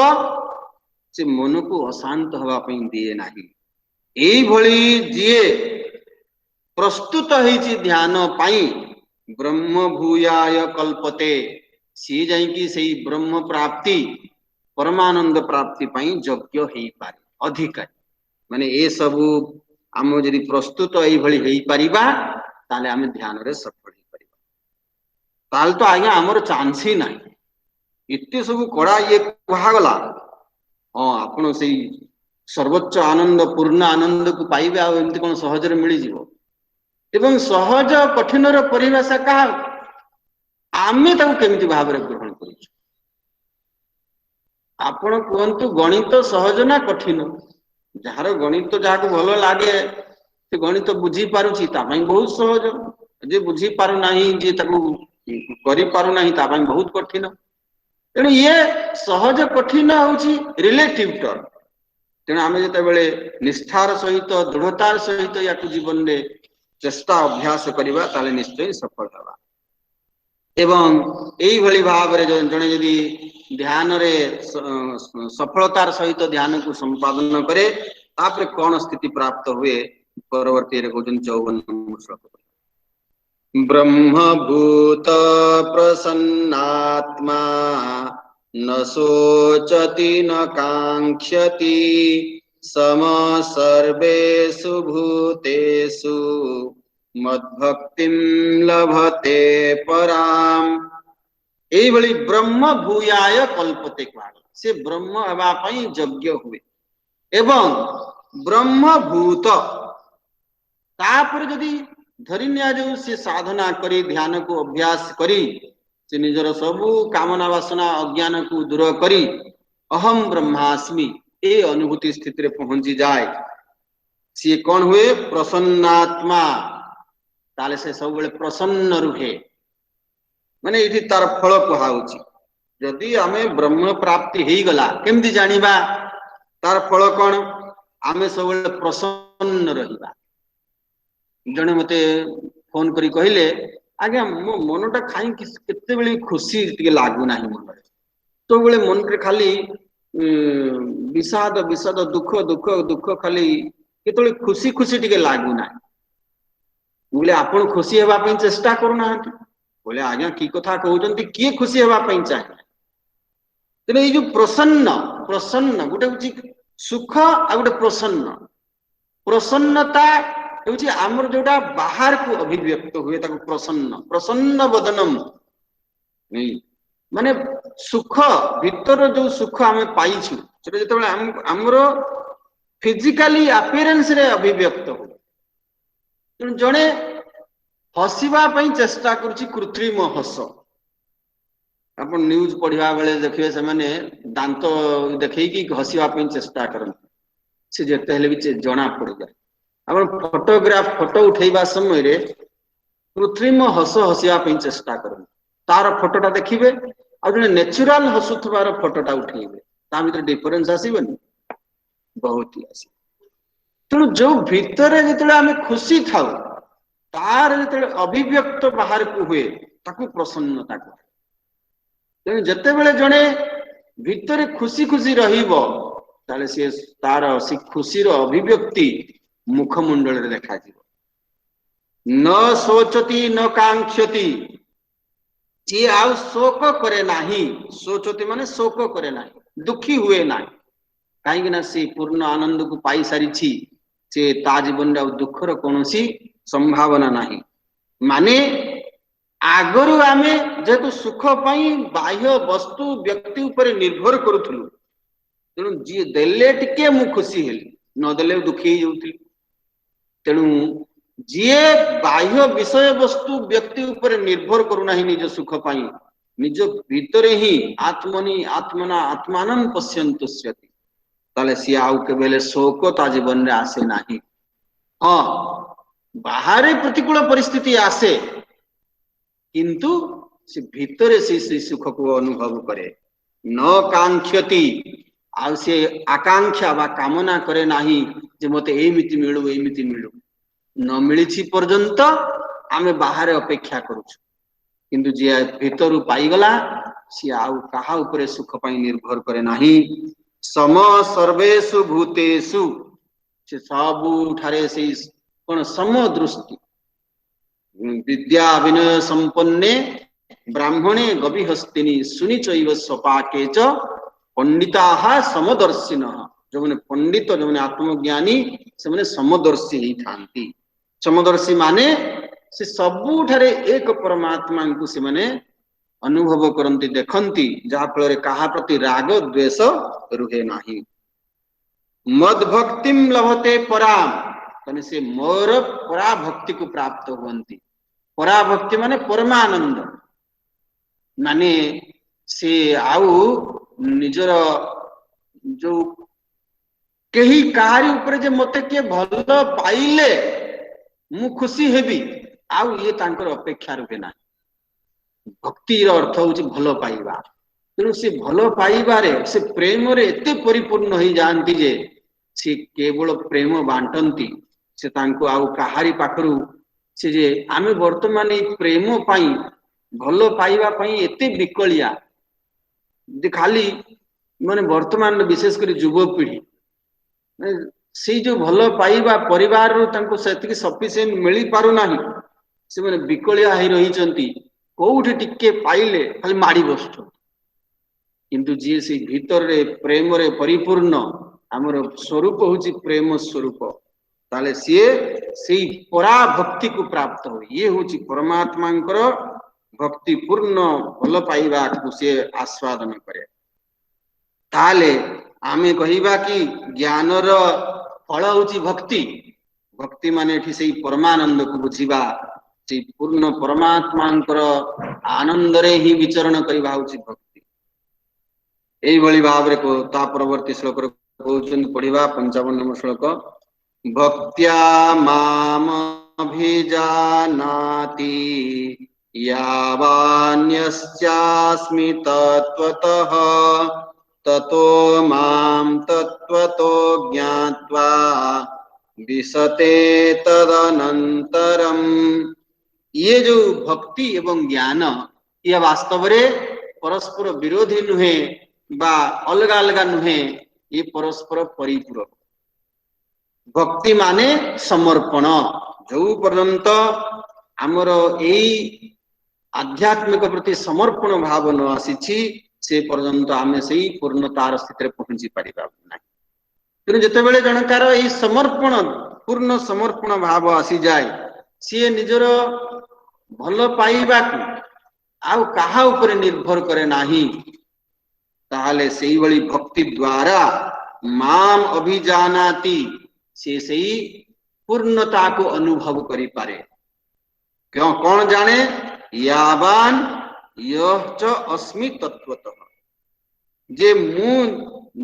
से मन को अशांत हवा पई दिए नाही। एई भली जिए प्रस्तुत होइछि ध्यान पाई ब्रह्म भूयाय कल्पते, सी जाइकी सही ब्रह्म प्राप्ति परमानंद प्राप्ति पाई योग्य हेई पारे अधिकारी। माने ए सबु आम जदि प्रस्तुत एई भली हेई परिबा ताले आमे ध्यान रे सफल हेई परिबा। ताल तो आज्ञा हमर चांस ही नाही। इत्ते सब कड़ा ये कहागला हाँ आपण से सर्वोच्च आनंद पूर्ण आनंद को पाइबे आ एमती कोन सहज रे मिली जीवो। एवं सहज कठिन रो परिभाषा का आमे ताको केमिति भाव रे ग्रहण करिछु। आपण कहंतु गणित सहज ना कठिन। जार गणित जाको भलो लागे से गणित बुझी पारुछि ता पई बहुत सहज, जे बुझी पारु नाही जे ताको करि पारु नाही ता पई बहुत कठिन। तेणु ये सहज कठिन हूँ रिलेटिव टर्म। तेणु आम जो निष्ठार सहित दृढ़तार सहित या जीवन में चेष्टा अभ्यास करवा ताले निश्चय सफल हवा। एवं यही भली भाव रे जने यदि ध्यान रे सफलतार सहित ध्यान को संपादन करे तापर कौन स्थिति प्राप्त हुए परवर्ती रे कहउछन 54 श्लोक ब्रह्मभूत प्रसन्नात्मा न शोचति न कांक्षति सम सर्वेषु भूतेषु मद्भक्तिं लभते पराम। एई भली ब्रह्म भूयाय कल्पते से ब्रह्म हेबा पई यज्ञ हुए एवं ब्रह्म भूत तापर जदि धरी निया जो से साधना करी ध्यान को अभ्यास करी से निजर सबु कामना वासना अज्ञान को दूर करी अहम ब्रह्मास्मि ए अनुभूति स्थिति रे पहुंची जाए सी कौन हुए प्रसन्नात्मा। ताले से सब बेले प्रसन्न रुहे माने इठी तार फल कहाउची। जदि आमे ब्रह्म प्राप्ति हेई गला केमती जानिबा तार फल कौन आमे सब बेले प्रसन्न रहिबा। जने मते फोन करी कहिले आज्ञा मो मनटा खाई केते बेले खुशी टिके लागु नाही मन रे तो बेले मन रे खाली विषाद विषाद दुख दुख दुख खाली केतले खुशी खुशी टिके लागु नाही। बोले आपण खुशी हेबा पई चेष्टा करू नाहंती। बोले आज्ञा की कथा कहउचंती किए खुशी हेबा पई चाहे तेने ए जो प्रसन्न प्रसन्न गोटे होची सुख आ गोटे प्रसन्न। प्रसन्नता होची हमर जोटा बाहर को अभिव्यक्त हुए ताको प्रसन्न प्रसन्न वदनम नहीं माने सुख भीतर जो सुख आमे पाइछु सेटा जेतेबेले हमरो फिजिकली अपीयरेंस रे अभिव्यक्त हो। जने हसिबा पई चेष्टा करूची कृत्रिम हस। अपन न्यूज पढ़िया बेले देखिए से माने दांत देखई कि हसिबा पई चेष्टा करन से जेते हेले भी जना पड़ जाए। अपन फोटोग्राफ फोटो उठेबा समय रे कृत्रिम हस हसिबा पई चेष्टा करन तार फोटोटा देखिबे आ जने नेचुरल हसुथबार फोटोटा उठेबे ता भीतर डिफरेंस आसीबनी बहुत ही आसी। तेणु जो भीतर जिते आम खुशी थाउ तार जिते अभिव्यक्त बाहर को हुए ताकू प्रसन्नता कहे। तेणु जिते बड़े जड़े भितर खुशी खुशी रहिबो ताले से तार से खुशीर अभिव्यक्ति मुखमंडल रे देखा जीवो। न शोचति न कांक्षति सी आउ शोक करे नाही, शोचती माने शोक करे नाही, दुखी हुए नाही, कहीं ना सी पूर्ण आनंद को पाई सारी से ता जीवन दुखर कौन सी संभावना नहीं। माने आगरु आमे जेतु सुख पाई बाह्य वस्तु व्यक्ति ऊपर निर्भर करूथलु, तेणु जी देले टिके मु खुशी हेली, न देले दुखी हो जाउथि। तेणु जीए बाह्य विषय वस्तु व्यक्ति ऊपर निर्भर करू नाही निज सुख पाई, निज भीतर ही आत्मनि आत्मना आत्मानं पश्यन्तुष्यति, ताले सी आउ केबेले शोक ता जीवन रे आसे नाही। हाँ, बाहर प्रतिकूल परिस्थिति आसे, किंतु से भीतर से सुख को अनुभव करे, न कांक्षति, आउ से आकांक्षा बा कामना करे नाही जे मते एमिति मिलू, न मिलिछि पर्यंत आमे बाहर अपेक्षा करूछु, किंतु जे भीतर पाइगला सी आउ कहा ऊपर सुख पाई निर्भर करे नाही। सम सर्वेषु भूतेषु, से सबु ठारे से कोन सम दृष्टि, विद्या विनय संपन्ने ब्राह्मणे गविहस्तिनि सुनि चैव स्वपाके च पंडिताः समदर्शिनः, जो माने पंडित जो माने आत्मज्ञानी से माने समदर्शी ही थांती। समदर्शी माने से सबुठारे एक परमात्मा को से माने अनुभव करंती, देखंती, जहा फल कहा प्रति राग द्वेष रुहे नाही। मद भक्तिम लभते पराम, तने से मोर परा भक्ति को प्राप्त हुअंती। परा भक्ति माने परमानंद, माने से आउ निजर जो कही कहारी ऊपर जे मते के भल पाइले मु खुशी हेबी, आउ ये तांकर अपेक्षा रुहे ना। भक्ति रो अर्थ होची भल पाइबा, तेणु से भल पाइबारे से प्रेम रे एते परिपूर्ण हो जाती जे से केवल प्रेम बांटती, से तांको आउ कहारी पाखरु से जे आमे वर्तमान प्रेम पाई भल पाइबा पाई एते विकलिया, खाली माने वर्तमान विशेष कर युवपीढ़ी से जो भल पाइबा परिवार रू तांको सेतिकी सफिशिएंट मिली पारु नाही, से माने विकलिया ही रहिचंती, कोउठी टिके पाइले खाली माड़ी बसुछ। किंतु जी से भीतर रे प्रेम रे परिपूर्ण हमर स्वरूप होची प्रेम स्वरूप, ताले सीए से परा भक्ति को प्राप्त हो, ये होची परमात्मांकर भक्ति पूर्ण भल पाइबा को से आस्वादन करे। ताले आमे कहिबा कि ज्ञानर फल होची भक्ति, भक्ति माने एठी से परमानंद को बुझिबा, से पूर्ण परमात्मांकर आनंद रे ही विचरण करिबा होची भक्ति। एई भली भावरे को ता परवर्ती श्लोक रे कहउछन पढिबा 55 नंबर श्लोक। भक्त्या माम अभिजानाति यावान्यस्यास्मि तत्त्वतः ततो माम तत्त्वतो ज्ञात्वा विशते तदनंतरम। ये जो भक्ति एवं ज्ञान यह वास्तव रे परस्पर विरोधी नुहे बा अलगा अलगा नुहे, ये परस्पर परिपूरक। भक्ति माने समर्पण, जो पर्यंत आमर एई आध्यात्मिक प्रति समर्पण भाव न आसीछि से पर्यंत आमे सेई पूर्णतार स्थिति पहुंची पारिबा नाही। तेणु जेतेबेले जनकार एई समर्पण पूर्ण समर्पण भाव आसी जाए, सी निजर भल पाइबा को आउ कहा ऊपर निर्भर करे नाही, ताहले सेई भली भक्ति द्वारा माम अभिजानाति, से सेई पूर्णता को अनुभव करि पारे। क्यों कौन जाने? यावान यह च अस्मि तत्वतः, जे मु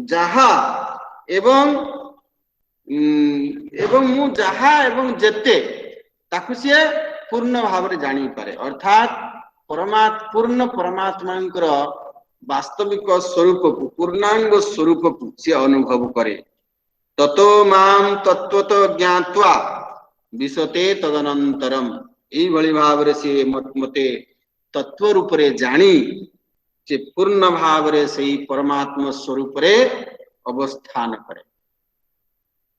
जहा एवं मु जहा एवं जेते ताकु से पूर्ण भाव रे जानी पारे, अर्थात पूर्ण परमात्मांकर वास्तविक स्वरूप को पूर्णांग स्वरूप को से अनुभव करे। ततो माम तत्वतो ज्ञात्वा विशते तदनंतरम, एई भली भाव रे से मते तत्व रूप रे जानी से पूर्ण भाव रे सेई परमात्मा स्वरूप रे अवस्थान करे।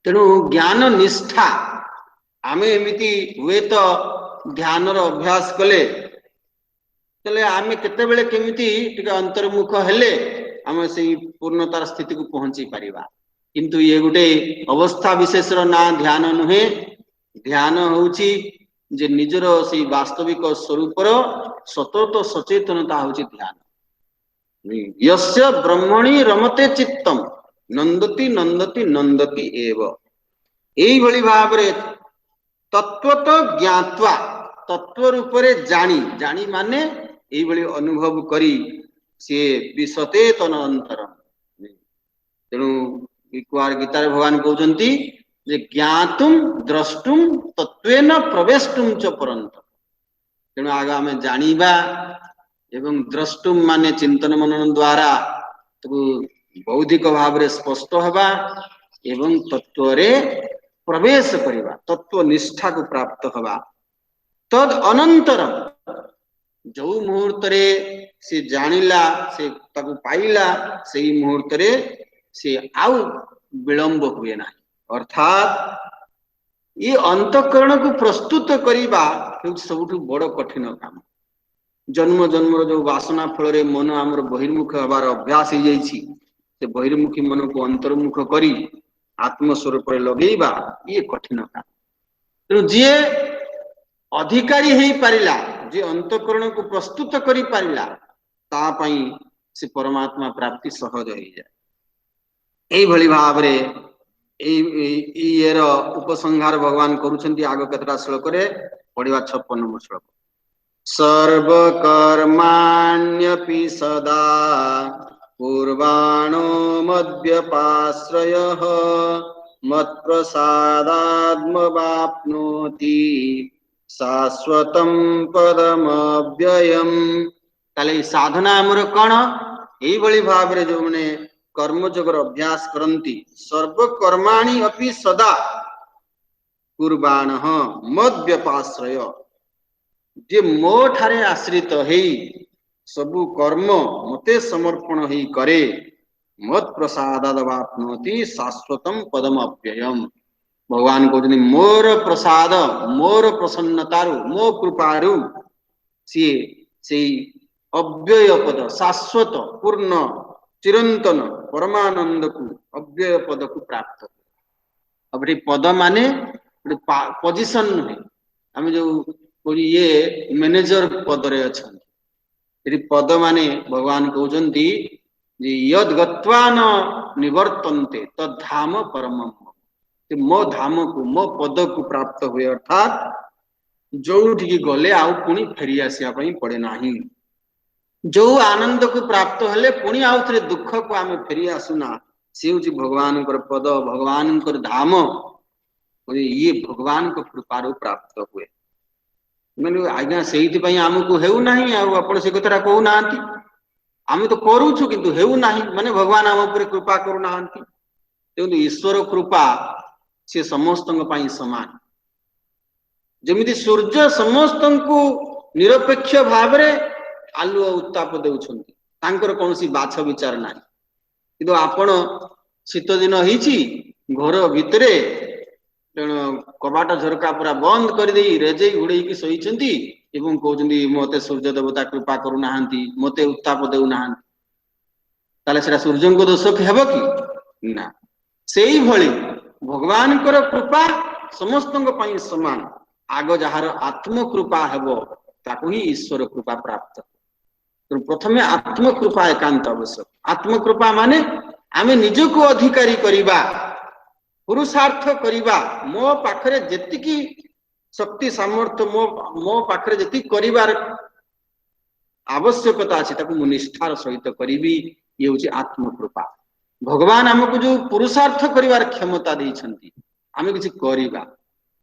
तेणु ज्ञान निष्ठा आमे एमिति हुए तो ध्यान रो अभ्यास कले तेले आमे केतेबेले केमिति टिके अंतर्मुख हेले आमे सेई पूर्णतार स्थिति को पहुंची परिबा। किंतु ये गुटे अवस्था विशेष ना ध्यान नुहे, ध्यान होउची जे निजर सेई वास्तविक स्वरूपर सतत सचेतनता होउची ध्यान। यस्य ब्रह्मणि रमते चित्तम नंदति नंदति नंदति एव। एई भली भाबरे तत्वत ज्ञात्वा तत्व रूपरे जानी जानी माने एई भली अनुभव करी से विसते तनंतर। तेणु कुआर गीतार भगवान कहउचंती जे ज्ञातुम द्रष्टुम तत्वेन प्रवेष्टुम च परंत। तेणु आगा में जानिबा एवं द्रष्टुम माने चिंतन मनन द्वारा तो बौद्धिक भाव रे स्पष्ट हवा एवं तत्व रे प्रवेश करिबा, तत्व निष्ठा को प्राप्त हवा। तद अनंतर जो मुहूर्त रे से जानिला से ताकू पाइला सेई मुहूर्त रे से आउ विलंब हुए ना। अर्थात ये अंतःकरण को प्रस्तुत करिबा सबुठु बड़ कठिन काम। जन्म जन्म जो वासना फल रे मन आमर बहिर्मुख हबार अभ्यास हो जाइछि, से बहिर्मुखी मन को अंतर्मुख करी आत्मस्वरूप लगेइबा ये कठिन काम। तेणु जी अधिकारी हेई पारिला, जे अंतःकरण को प्रस्तुत करी पारिला, ता पई से परमात्मा प्राप्ति सहज हो जाए। एई भली भाव रे उपसंहार भगवान करुछंती आगो केतरा श्लोक रे पढ़िबा 56 नंबर श्लोक। सर्व कर्माण्यपि सदा पूर्वाणो मद्व्यपाश्रयः मत्प्रसादात्मवाप्नोति शाश्वतं पदमव्ययम्। ताले साधना हमर कण एई भली भाव रे जो माने कर्म जोगर अभ्यास करंती सर्व कर्माणि अपि सदा कुर्बाणः मद्व्यपाश्रय। जे मो ठारे आश्रित हेई सबु कर्म मते समर्पण हेई करे मत प्रसादादवाप्नोति शाश्वतम पदम अव्ययम। भगवान कहते मोर प्रसाद मोर प्रसन्नतारु मो कृपारु सी से अव्यय पद शाश्वत पूर्ण चिरंतन परमानंद को अव्यय पद को प्राप्त। अब पद माने पोजिशन नुहे, आम जो ये मैनेजर पद रे अच्छा पद माने भगवान कहते यद गत्वा न निवर्तन्ते तद्धाम परमम। मो धाम को मो पद को प्राप्त हुए, अर्थात जो गले आउ पुणी फेरी आसिया पड़े नाही। जो आनंद को प्राप्त हेले पुणी आउ थे दुख को आम फेरी आसुना, से हूँ भगवान पद भगवान धाम। ये भगवान को कृपारु प्राप्त हुए। मैंने आज्ञा से आमको हेउ नाही आपण से कथा कहू नांती, आम तो करूछु किंतु हेउ नाही माने भगवान आम ऊपर कृपा करू नांती। तेणु ईश्वर कृपा से समस्त समान। जमिति सूर्य समस्त को निरपेक्ष भाव रे आलु उत्ताप देउछंती, तांकर कोनोसी बाछ विचार नाही। किंतु आपण शीत दिन हिची घर भितरे कबाट झरका पूरा बंद कर दे रेजे घुड़े की सहीचंती एवं कहउछंती मते सूर्य देवता कृपा करू नाहंती, मते उत्ताप देउ नाहंती। ताले सेरा सूर्य को दोष हेबो कि ना। सेई भली भगवान कर कृपा समस्त पई समान। आग जहार आत्म कृपा हेबो ताकू ही ईश्वर कृपा प्राप्त। तो प्रथमे आत्म कृपा एकांत आवश्यक। आत्म कृपा माने आमे निजको अधिकारी करिबा, पुरुषार्थ करिबा, मो पाखरे जेतिकी शक्ति सामर्थ्य मो पाखरे जेति करिबार आवश्यकता अछि ताकू मु निष्ठार सहित करिबी, ये होची आत्म कृपा। भगवान हमको जो पुरुषार्थ करिबार क्षमता दैछंती आमे किछि करिबा।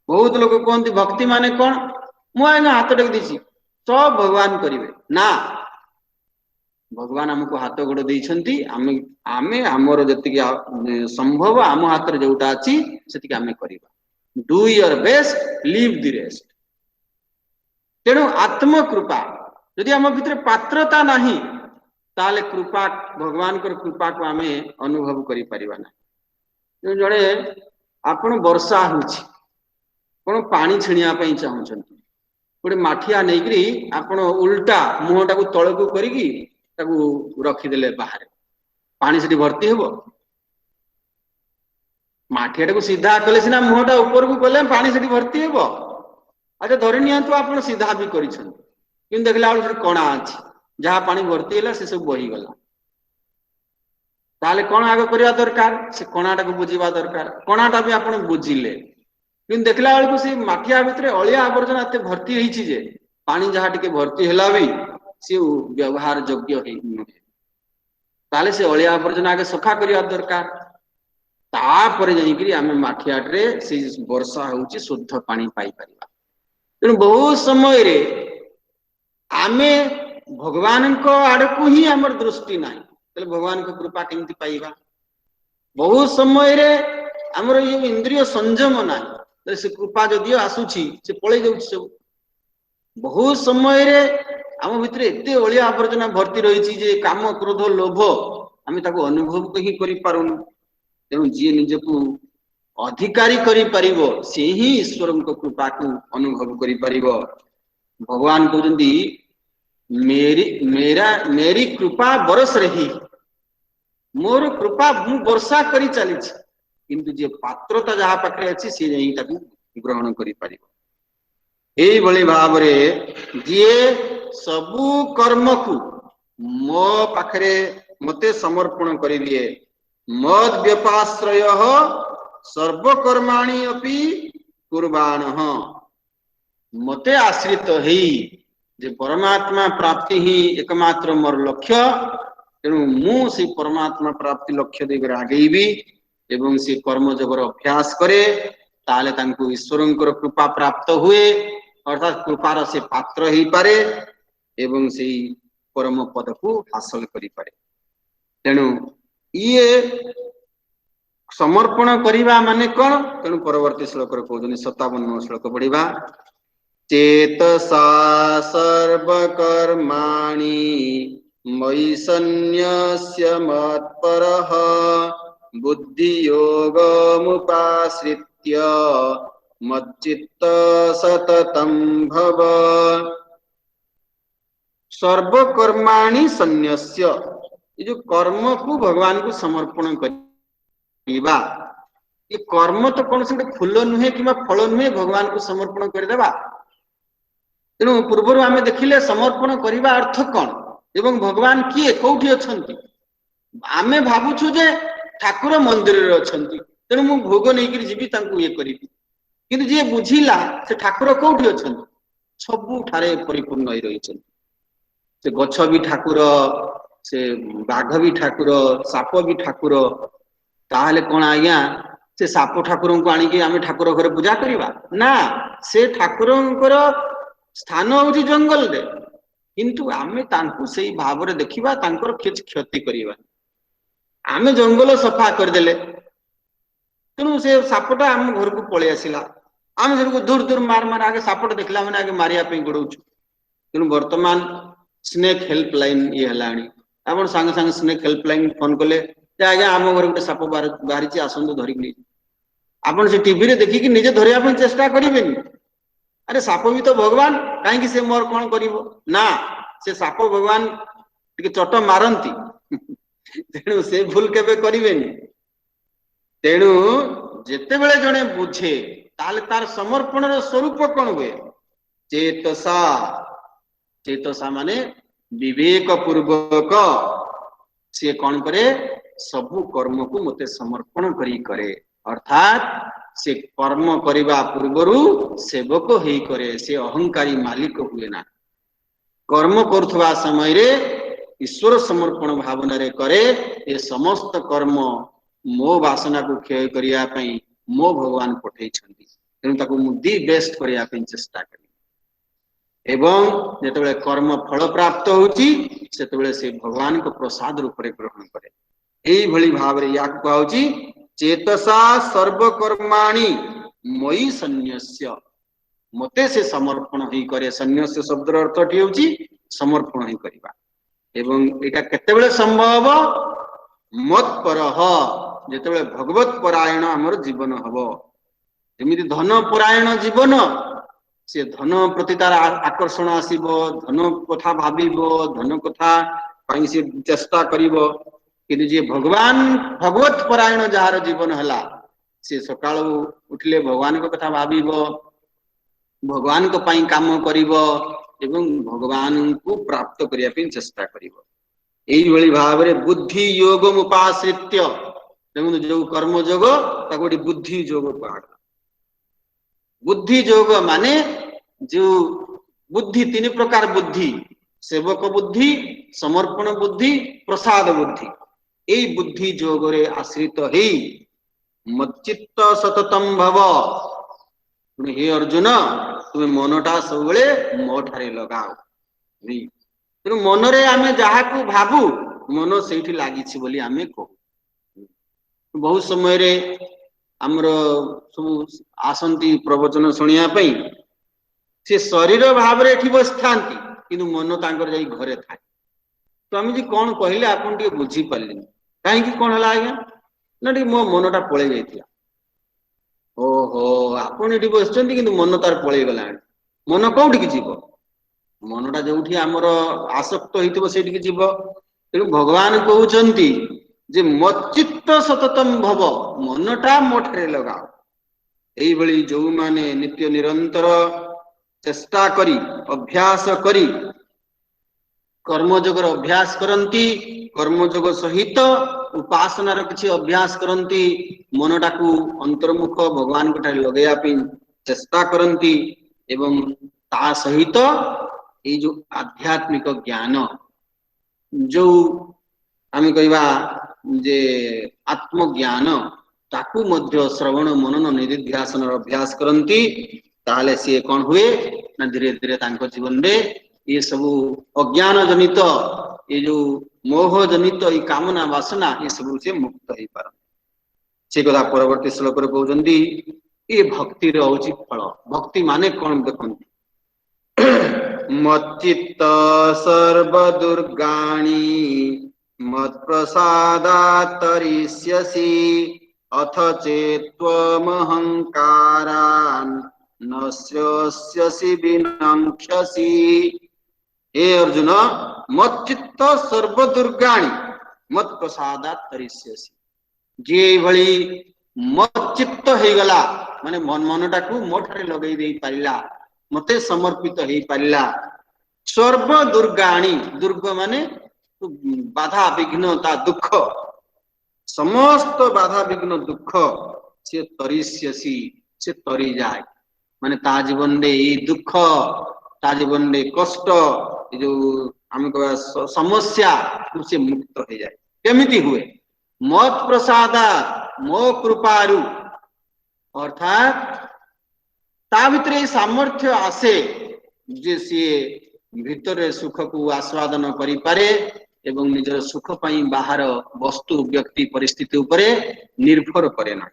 बहुत लोग कहते भक्ति माने कौन, मु आइना हाथ टेक दीची सब भगवान करिवे ना। भगवान हमको हाथ गोड़ देइछंती, आमे आमे हमर जति संभव आम हाथ रे जोटा अछि सेति आमे करिबा। Do your best leave the rest. तेणु आत्म कृपा यदि आम भितर पात्रता नाही ताले कृपा भगवान कर कृपा को आमे अनुभव करि परिबा ना। जड़े आपण वर्षा होछि कोन पानी छिणिया पई चाहुछंती, गोटे माठिया नहीं आपण उल्टा मुहटा को तल को करिकी रखीदे बाहर पानी से भर्ती हेब माठिया को सीधा कले सीना मुहटा ऊपर को गले पानी से भर्ती हेब अच्छा धरी नियंतु आपण सीधा भी करिसन कि देखला बेलू कणा अच्छी जहाँ पानी भर्ती है से सब बहीगला ताले कौन आगे करवा दरकार से कणाटा को बुझा दरकार कणाटा भी आप बुझिले कि देखला बेलू से माठिया भितर अलिया आवर्जना एत भर्ती होती जे पानी जहाँ टे भर्ती है भी सी व्यवहार योग्य नुहे ताले से अलिया आवर्जना आगे सफा करवा दरकार तापर जाइकरी आम माठियाटे से वर्षा होची शुद्ध पानी पाई परिबा तेणु बहुत समय रे आमे भगवान को आड़कू ही आमर दृष्टि ना भगवान को कृपा केमती पाइबा बहुत समय रे आमर ये इंद्रिय संयम ना से कृपा जदियो आसुची से पलि जाउछि सब बहुत समय रे आम भितर एते अलिया आवर्जना भर्ती रही जे काम क्रोध लोभ आमे ताको अनुभव कहीं करि पारुनु तेणु जी निजकू अधिकारी करि परिबो से ही ईश्वर को कृपा को अनुभव करि परिबो भगवान कहते मेरी कृपा बरस रही मोर कृपा मु वर्षा करी चली किंतु जे पात्रता जहाँ पाखे अच्छी सी नहीं ताकू ग्रहण करि परिबो एई भली भाव रे जे सबु कर्म को मो पाखरे मते समर्पण करि दिए मद व्यपाश्रय सर्वकर्माणि अपि कुर्बाणः मते आश्रित ही जे परमात्मा प्राप्ति ही एकमात्र मोर लक्ष्य तेणु मु से परमात्मा प्राप्ति लक्ष्य देकर आगेबी एवं से कर्म जगर अभ्यास करे ताले तांको ईश्वरंकर कृपा प्राप्त हुए अर्थात कृपार से पात्र ही पारे एवं से परम पद को हासिल करि पारे तेणु ये समर्पण करिबा माने कोन तेणु परवर्ती श्लोक रे कहउजनी 57 श्लोक पढ़िबा चेतसा सर्वकर्माणि मयि सन्न्यस्य मत्परः बुद्धियोगमुपाश्रित्य मच्चित्त सततं भव सर्वकर्माणि सन्न्यस्य ये जो कर्म को भगवान को समर्पण करिबा ये कर्म तो कौन से फूल नुहे कि फल नुहे भगवान को समर्पण करदेबा तेणु पूर्वर आम देखिले समर्पण करने अर्थ कौन एवं भगवान किए कौटी अछंती आमे भावुछु जे ठाकुर मंदिर रे अछंती तेणु मु भोग नहीं जीवी तांको ये करिबी किंतु जे बुझिला से ठाकुर कौटी अछंती सबु ठारे परिपूर्ण होई रहिछंती से गछ भी ठाकुर से बाघ भी ठाकुर साप भी ठाकुर ताहले कोन आज्ञा से साप ठाकुर को आनिकी आमे ठाकुर घर पूजा करिबा ना से ठाकुरंकर स्थान होची जंगल रे किंतु आमे तांकु सेही भाव रे देखिबा तांकर किछ क्षति करिबा आमे जंगल सफा कर देले तेणु से सापटा आम घर को पळि आसिला आमे से दूर दूर मार मार आगे सापट देखला माने आगे मारिया पे गोडौछु तेणु वर्तमान स्नेक हेल्पलाइन ये हलाणी आपण संग संग स्नेक हेल्पलाइन फोन कले जे आगे आम घर गोटे साप बाहरी आसंतु धरिक आपण से टीवी रे देखिकी निजे धरिया पे चेष्टा करिबेनी अरे साप भी तो भगवान कहीं से मोर कौन करिवो ना से साप भगवान टिके चट मारंती तेणु से भूल केबे करिवेनी तेणु जेते बेले जणे बुझे ताले तार समर्पण रो स्वरूप कोन हुए चेतसा माने विवेक पूर्वक से कौन करे सबु कर्म को मते समर्पण करी करे अर्थात से कर्म करिबा पूर्वरु सेवक ही करे से अहंकारी मालिक हुए ना कर्म करुवा समय रे ईश्वर समर्पण भावना रे करे ये समस्त कर्म मो वासना को क्षय करिया पई मो भगवान पठै छथि तेणु ताको मु दी बेस्ट करिया पई चेष्टा करी एवं जेतेबेले कर्म फल प्राप्त होची सेतेबेले से भगवान को प्रसाद रूप रे ग्रहण करे एई भली भाव रे या कहउची चेतसा सर्वकर्माणि मयि सन्न्यस्य मते से समर्पण ही करे सन्न्यस्य शब्द अर्थ होची समर्पण ही करिबा एवं एटा केतेबेले संभव मत परह जेतेबेले भगवत परायण हमर जीवन हबो जेमिति धन परायण जीवन से धन प्रति तार आकर्षण आसीबो, धन कथा भाबिबो, धन कथा पाई से चेष्टा करिबो। कि जे भगवान भगवत परायण जार जीवन हला से सकाळू उठले भगवान को कथा भाबिबो, भगवान को पाई काम करिबो एवं भगवान को प्राप्त करिया पे चेष्टा करिबो। एई भली भाबरे बुद्धि योग उपाश्रित्य जो कर्म योग ताको बुद्धि योग कहा। बुद्धि योग माने जो बुद्धि तीन प्रकार बुद्धि, सेवक बुद्धि, समर्पण बुद्धि, प्रसाद बुद्धि। यही बुद्धि योग रे आश्रित ही मच्चित्त सततम भव। हे अर्जुन तुम मनटा सब मो ठारे लगाओ। तेणु मनरे आमे जहा को भाबू मन से लगी बोली आमे कहू। बहुत समय रे आमर सब आसंती प्रवचन शुणिया से शरीर भाव में एठी बस थांती किंतु मन तांकर जाई घरे थाए। स्वामी जी कौन कहले आपन टिके बुझी पारले कहीं कौन हला आज्ञा ना टी मो मनटा पळे जाइतिला। ओहो आपन एठी बसचंती किंतु मन तार पळे गला। मन कोउठी की जीव? मनटा जोठी आमर आसक्त होइतिबो सेठी की जीव। तेणु भगवान कहउचंती जे मच्चित्त सततम भव, मनटा मोठरे लगाओ। एई भली जो माने नित्य निरंतर चेष्टा करी अभ्यास करी कर्मयोगर अभ्यास करंती, कर्मयोग सहित उपासनार किछि अभ्यास करंती, मनटा को अंतर्मुख भगवान को लगेया पे चेष्टा करंती एवं ता सहित ये जो आध्यात्मिक ज्ञान जो आम कहवा जे आत्मज्ञान ताकू मध्य श्रवण मनन निधिध्यासन अभ्यास करंती, ताले सी कौन हुए ना धीरे धीरे तांको जीवन रे ये सब अज्ञान जनित ये जो मोह जनित ये कामना वासना ये सब से मुक्त हो पार। से कथा परवर्ती श्लोक रे कहउचंती ये भक्ति रे होची फल। भक्ति माने कौन देखंती मच्चित्त सर्व दुर्गाणि मत्प्रसादात् तरिष्यसि अथ चेत्त्वमहंकारान् नश्यसि विनङ्क्ष्यसि। हे अर्जुन मच्चित्त सर्व दुर्गाणि मत्प्रसादात् तरिष्यसि। जे भली मच्चित्त हे गला माने मन मनटा को मोठारे लगेई देई पारिला, मते समर्पित हो पारिला। सर्व दुर्गाणी दुर्ग माने बाधा विघ्नता दुख, समस्त बाधा विघ्न दुख से तरिष्यसि से तरी जाए। माने ता जीवन रे ये दुख ता जीवन रे कष्ट जो आम कह समस्या से मुक्त हो जाए। केमिति हुए? मत प्रसादा मो कृपारु, अर्थात ता भितर सामर्थ्य आसे जे सी भितर सुख को आस्वादन करि पारे एवं निजर सुख पाई बाहर वस्तु व्यक्ति परिस्थिति उपरे निर्भर करे ना।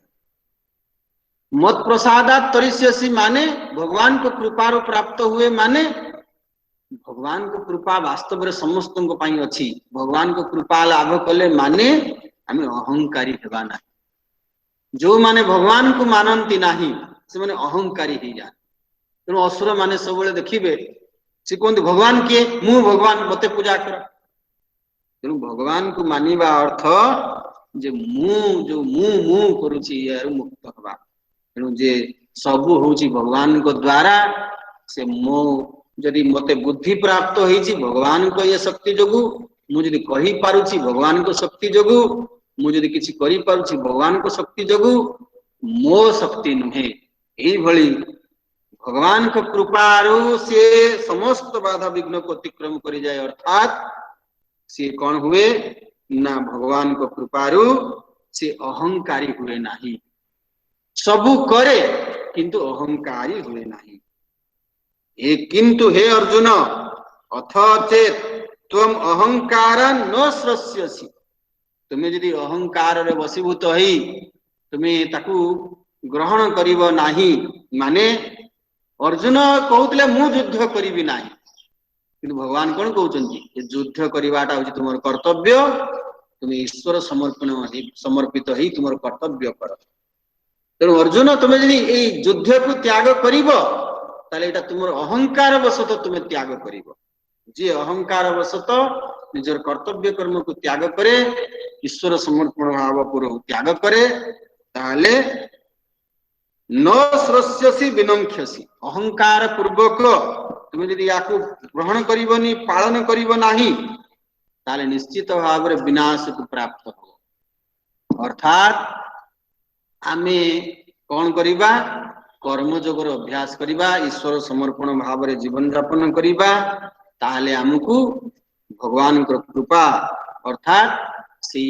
मत प्रसादात् तरिष्यसि माने भगवान को कृपा प्राप्त हुए, माने भगवान को कृपा वास्तव में समस्त को पाई अछि। भगवान को कृपा लाभ कले माने आमे अहंकारी हेबा ना। जो माने भगवान को मानती नाही से माने अहंकारी ही जान। तेणु असुर माने सब देखिबे से कहते भगवान किए मु भगवान मते पूजा कर। तेणु भगवान को मानिबा अर्थ जे मु जो मु करूची यार मुक्त हवा। तेणु जे सबु होची भगवान को द्वारा से मो जदि मते बुद्धि प्राप्त होईची भगवान को ये शक्ति जोगु, मु जदि कहि पारुची भगवान को शक्ति जोगु, मु जदि किछि करि पारुची भगवान को शक्ति जोगु, मो शक्ति नुहे। एई भली भगवान को कृपारु से समस्त बाधा विघ्न को अतिक्रम करि जाए। अर्थात से कौन हुए ना भगवान को कृपारु से अहंकारी हुए नहीं। सबु करे किंतु अहंकारी हुए नहीं। हे किंतु हे अर्जुन अथ चेत त्वम अहंकार न श्रस्यसि। तुम्हें यदि अहंकार रे वशीभूत हई तुम्हें ताकू ग्रहण करिब नाही, माने अर्जुन कहउतले मु युद्ध करिबि नाही, किंतु भगवान कौन कहउचंती युद्ध करिवाटा होची तुमर कर्तव्य। तुम्हें ईश्वर समर्पित ही तुमर कर्तव्य कर। तेणु अर्जुन तुम्हें यदि युद्ध को त्याग करिब ताले एटा तुमर अहंकार वशत तुमे त्याग करिवो जे अहंकार वशत निजर कर्तव्य कर्म को त्याग करे ईश्वर समर्पण भाव पूर्व त्याग करे ताले न श्रस्यसि विनंख्यसि अहंकार पूर्वक तुमे यदि याकू ग्रहण करिवनी पालन करिवो नाही ताले निश्चित भाव विनाश को प्राप्त हो अर्थात आमे कौन करिबा कर्म जोगर अभ्यास करिबा ईश्वर समर्पण भाव रे जीवन यापन करिबा ताले हमकु भगवान कृपा अर्थात सी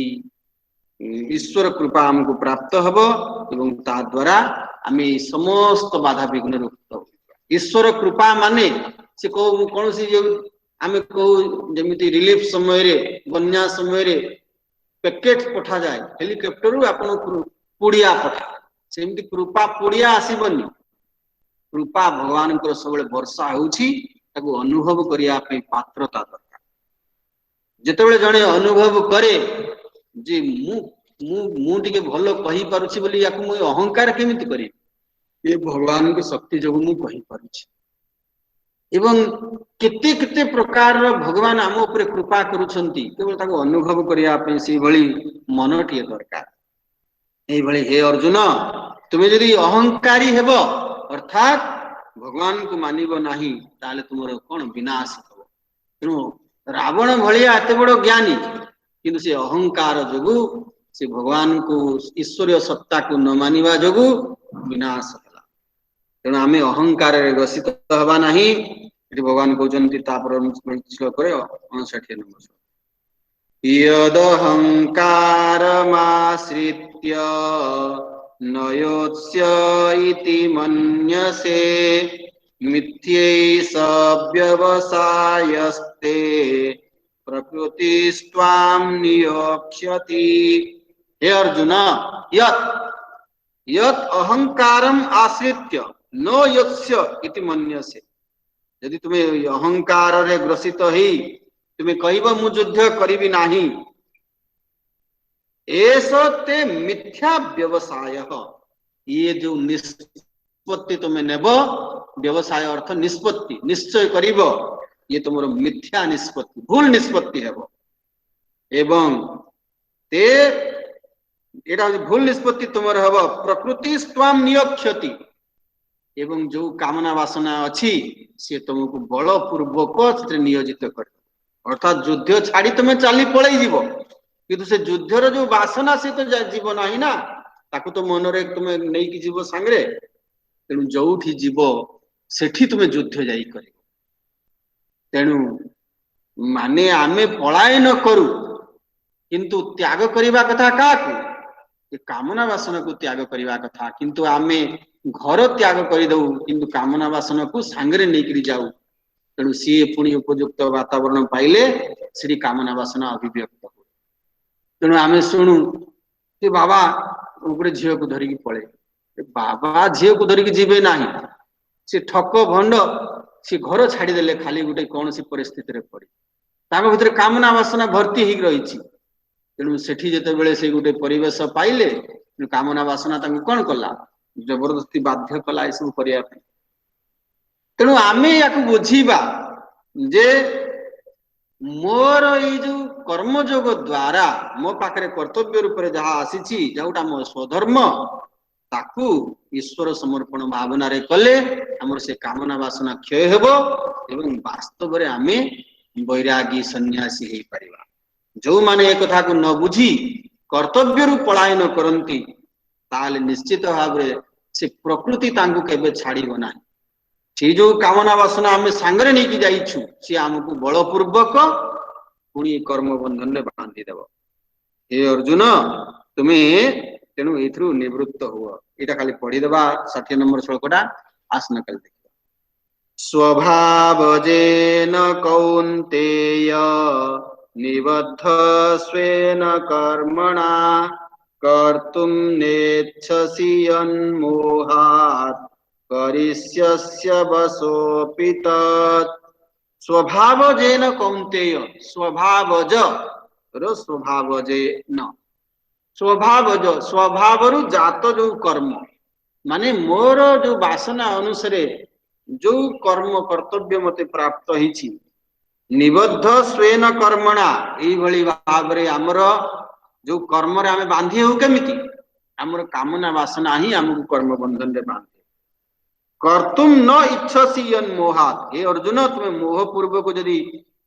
ईश्वर कृपा हमको प्राप्त हबो एवं ता द्वारा आमे समस्त बाधा विघ्न मुक्त ईश्वर कृपा माने से कौन सी जो आमे को जेमिति रिलीफ समय रे बन्या समय रे पैकेट पठा जाए हेलिकॉप्टर रु आपण पुड़िया पठा सेमती कृपा पुड़िया आसीबनी कृपा भगवान को सबले वर्षा होउछि ताको अनुभव करिया पे पात्रता दरकार जेतेबेले जणे अनुभव करे जे मु टिके भलो कहि पारुछि बोली याकु मु अहंकार केमिति करी ये भगवान के शक्ति जो मु कहि पारुछि एवं केते केते प्रकार भगवान आम ऊपर कृपा करूछंती केवल ताको अनुभव करिया पे से भली मनटिए दरकार ए भली हे अर्जुन तुमे यदि अहंकारी हेबो अर्थात भगवान को मानिबो नाही ताले तुमरो कोन विनाश हो तेनु रावण भलिया एते बड़ ज्ञानी किंतु से अहंकार जोगु से भगवान को ईश्वरीय सत्ता को न मानिबा जोगु विनाश होला तेनु आमे अहंकार रे ग्रसित हबा नाही इति भगवान कहउचंती तापर श्लोक रे 59 नंबर यदहंकारमाश्रित्य नयोत्स्य इति मन्यसे मिथ्यैष व्यवसायस्ते प्रकृतिस्त्वां नियोक्ष्यति हे अर्जुन यत् अहंकारम आश्रित्य न योत्स्य इति मन्यसे यदि तुम्हें अहंकार रे ग्रसित ही तुम्हें कहब मु युद्ध करिबि नाही एसते मिथ्या व्यवसाय ये जो निष्पत्ति तुम्हें नेब व्यवसाय अर्थ निष्पत्ति निश्चय करिब ये तुम मिथ्या निष्पत्ति भूल निष्पत्ति हेब एवं ते एटा भूल निष्पत्ति तुमर हेब प्रकृति स्वाम नियोक्ष्यति एवं जो कामना वासना अच्छी सी तुमको बलपूर्वक नियोजित कर अर्थात युद्ध छाड़ी तुम चली पलि जीव किंतु से युद्धर जो वासना से तो जीव ना ना ताकू तो मन रे तुम नहीं कि जीव सांगरे तेणु जोठी जीव सेठी तुम युद्ध जाई करिवो तेणु माने आमे पलायन करू किंतु त्याग करिवा कथा काकू ये कामना वासना को त्याग करिवा कथा किंतु आमे घर त्याग कर दऊ किंतु कामना वासना को सांगरे नहीं जाऊ तेणु सी पुणी उपयुक्त वातावरण पाइले श्री कामना वासना अभिव्यक्त हो तेणु आमे शुणु कि बाबा ऊपर झील को धरिकी पळे बाबा झील को धरिकी जीवे नाही से ठक भंड से घर छाड़ीदेले खाली गोटे कौन सी परिस्थिति रे पड़ी ताको भितर कामना वासना भर्ती ही रही तेणु सेठी जेतेबेले से गोटे परिवेश पाइले कामना वासना ताको कौन कला जबरदस्ती बाध्य कला ए सब करिया पे तेणु आमे याकू बुझीबा जे मोर ये जो कर्मयोग द्वारा मो पाखरे कर्तव्य रूप से जहाँ आसी जोटा मो स्वधर्म ताकू ईश्वर समर्पण भावना रे कले हमर से कामना वासना क्षय हेबो एवं वास्तव रे आमे बैरागी सन्यासी हे परिबा जो माने एक कथा को न बुझी कर्तव्य रु पलायन करंती ताले निश्चित भाव रे से प्रकृति तांगु केबे छाड़ीबो नाही से जो कामना वासना आमे सांगरे नहीं की जाइछु से हमको बलपूर्वक पुणी कर्म बंधन रे बांधी देव हे अर्जुन तुम्हें तेणु एथरु निवृत्त हुआ एटा खाली पढ़ी देबा 60 नंबर श्लोकटा आसन कल देखिबा स्वभावजेन कौन्तेय निबद्ध स्वेन कर्मणा कर्तुं नेच्छसि यन्मोहात् करिष्यस्य वशोऽपि तत् स्वभावजेन कौन्तेय स्वभावज रो स्वभावजेन स्वभावज स्वभावरु जात जो कर्म माने मोर जो वासना अनुसारे जो कर्म कर्तव्य मते प्राप्त हिछि निबद्ध स्वेन कर्मणा एई भली भाबरे हमर जो कर्म रे हमें बांधी हो केमिति हमर कामना वासना ही हमको कर्म बंधन रे बांधे कर्तुम न इच्छसी मोहात हे अर्जुन तुम्हें मोह पूर्वक यदि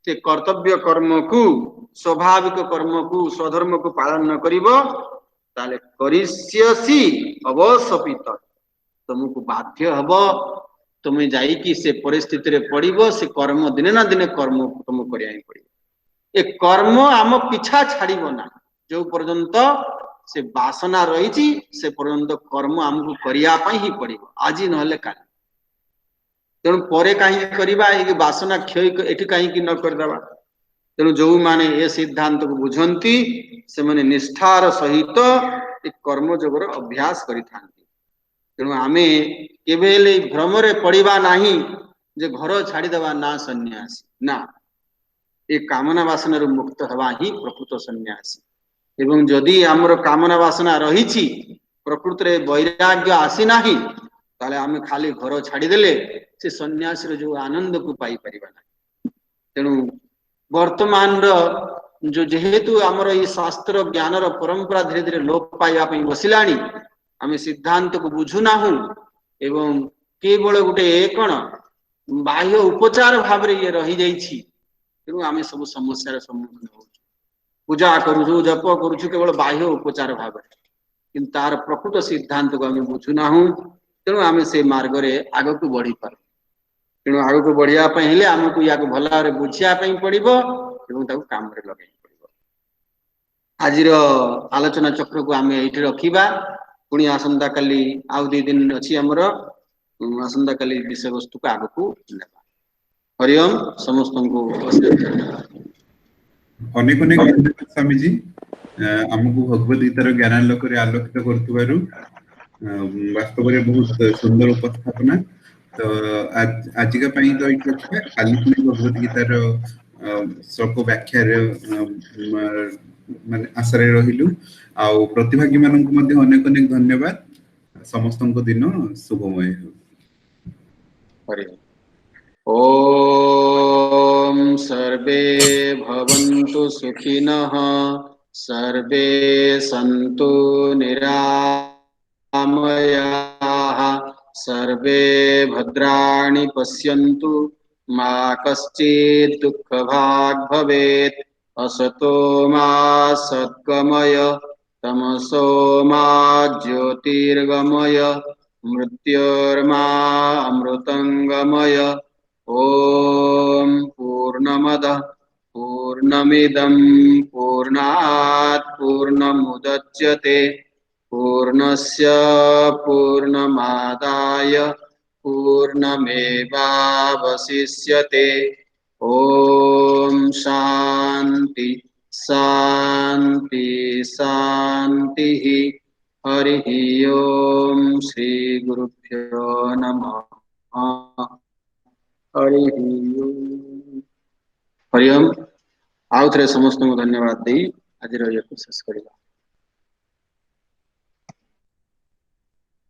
से कर्तव्य कर्म को स्वाभाविक कर्म को स्वधर्म को पालन न करिवो ताले करिष्यसि अवसपित तुमको बाध्य हबो तुम्हें जाइकी से परिस्थिति रे पड़िबो से कर्म दिने ना दिने कर्म तुम करिया ही पड़िबो ए कर्म आम पिछा छाड़िबो ना जो पर्यंत से वासना रही से पर्यंत कर्म आमको करिया पई ही पड़िबो आज नहले काल तेणु परे कहीं करवा वासना क्षय एठी कहीं न करदेवा तेणु जो माने ए सिद्धांत को बुझंती से माने निष्ठार सहित एक कर्म जोगर अभ्यास करिथांती तेणु आमे केबेले भ्रमरे पड़िबा नाही जे घर छाड़ी देवा ना सन्यासी ना ए कामना वासना रु मुक्त हवा ही प्रकृत सन्यासी एवं जदि हमर कामना वासना रही प्रकृत रे वैराग्य आसी नाही ताले आमे खाली घर छाड़ी देले से सन्यासी रो जो आनंद को पाई परिबा ना तेणु वर्तमान रो जो जेहेतु हमर ई शास्त्र ज्ञान रो परंपरा धीरे धीरे लोप पाइबा पई बसिलाणी आमे सिद्धांत को बुझु नाहु एवं केवल गुटे कोन बाह्य उपचार भाव रे ये रही जाईछि तेणु आमे सब समस्या रे सम्मुखीन हो पूजा करू जप करू केवल बाह्य उपचार भाव रे किंतु तार प्रकृत सिद्धांत को आमे बुझु नाहु तेणु आमे से मार्ग रे आगो को बढ़ी पार तेणु आगो को बढ़िया पई हेले हमकु या को भला रे बुझिया पई पड़िबो एवं ताको काम रे लगाई पड़िबो आजिर आलोचना चक्र को आमे एठी रखिबा पुणी आसंता काली आउ 2 दिन अछि हमर आसंता काली विषय वस्तु को आगो को नेबा हरिओम समस्त को अनेक अनेक धन्यवाद स्वामी जी हमको भगवद गीतार ज्ञानालोक रे आलोकित करथुबारु वास्तव में बहुत सुंदर उपस्थापना तो आज का पई तो एक रखिबा काली पुणी भगवद गीतार श्लोक व्याख्या रे माने आश्रय रहिलु आ प्रतिभागी मानन को मध्ये अनेक अनेक धन्यवाद समस्त को दिन शुभमय हो हरिओम ओम सर्वे भवन्तु सुखिनः सर्वे सन्तु निरामयाः सर्वे भद्राणि पश्यन्तु मा कश्चित् दुःखभाग् भवेत् असतो मा सद्गमय तमसो मा ज्योतिर्गमय मृत्योर्मा अमृतंगमय ओम पूर्णमदः पूर्णमिदं पूर्णात् पूर्णमुदच्यते पूर्णस्य पूर्णमादाय पूर्णमेवावशिष्यते ओम शांति शांति शांतिः हरिः ओम श्री गुरुभ्यो नमः हरिः ओम हरिओम आउ थे समस्त को धन्यवाद दी आज शेष करिबा।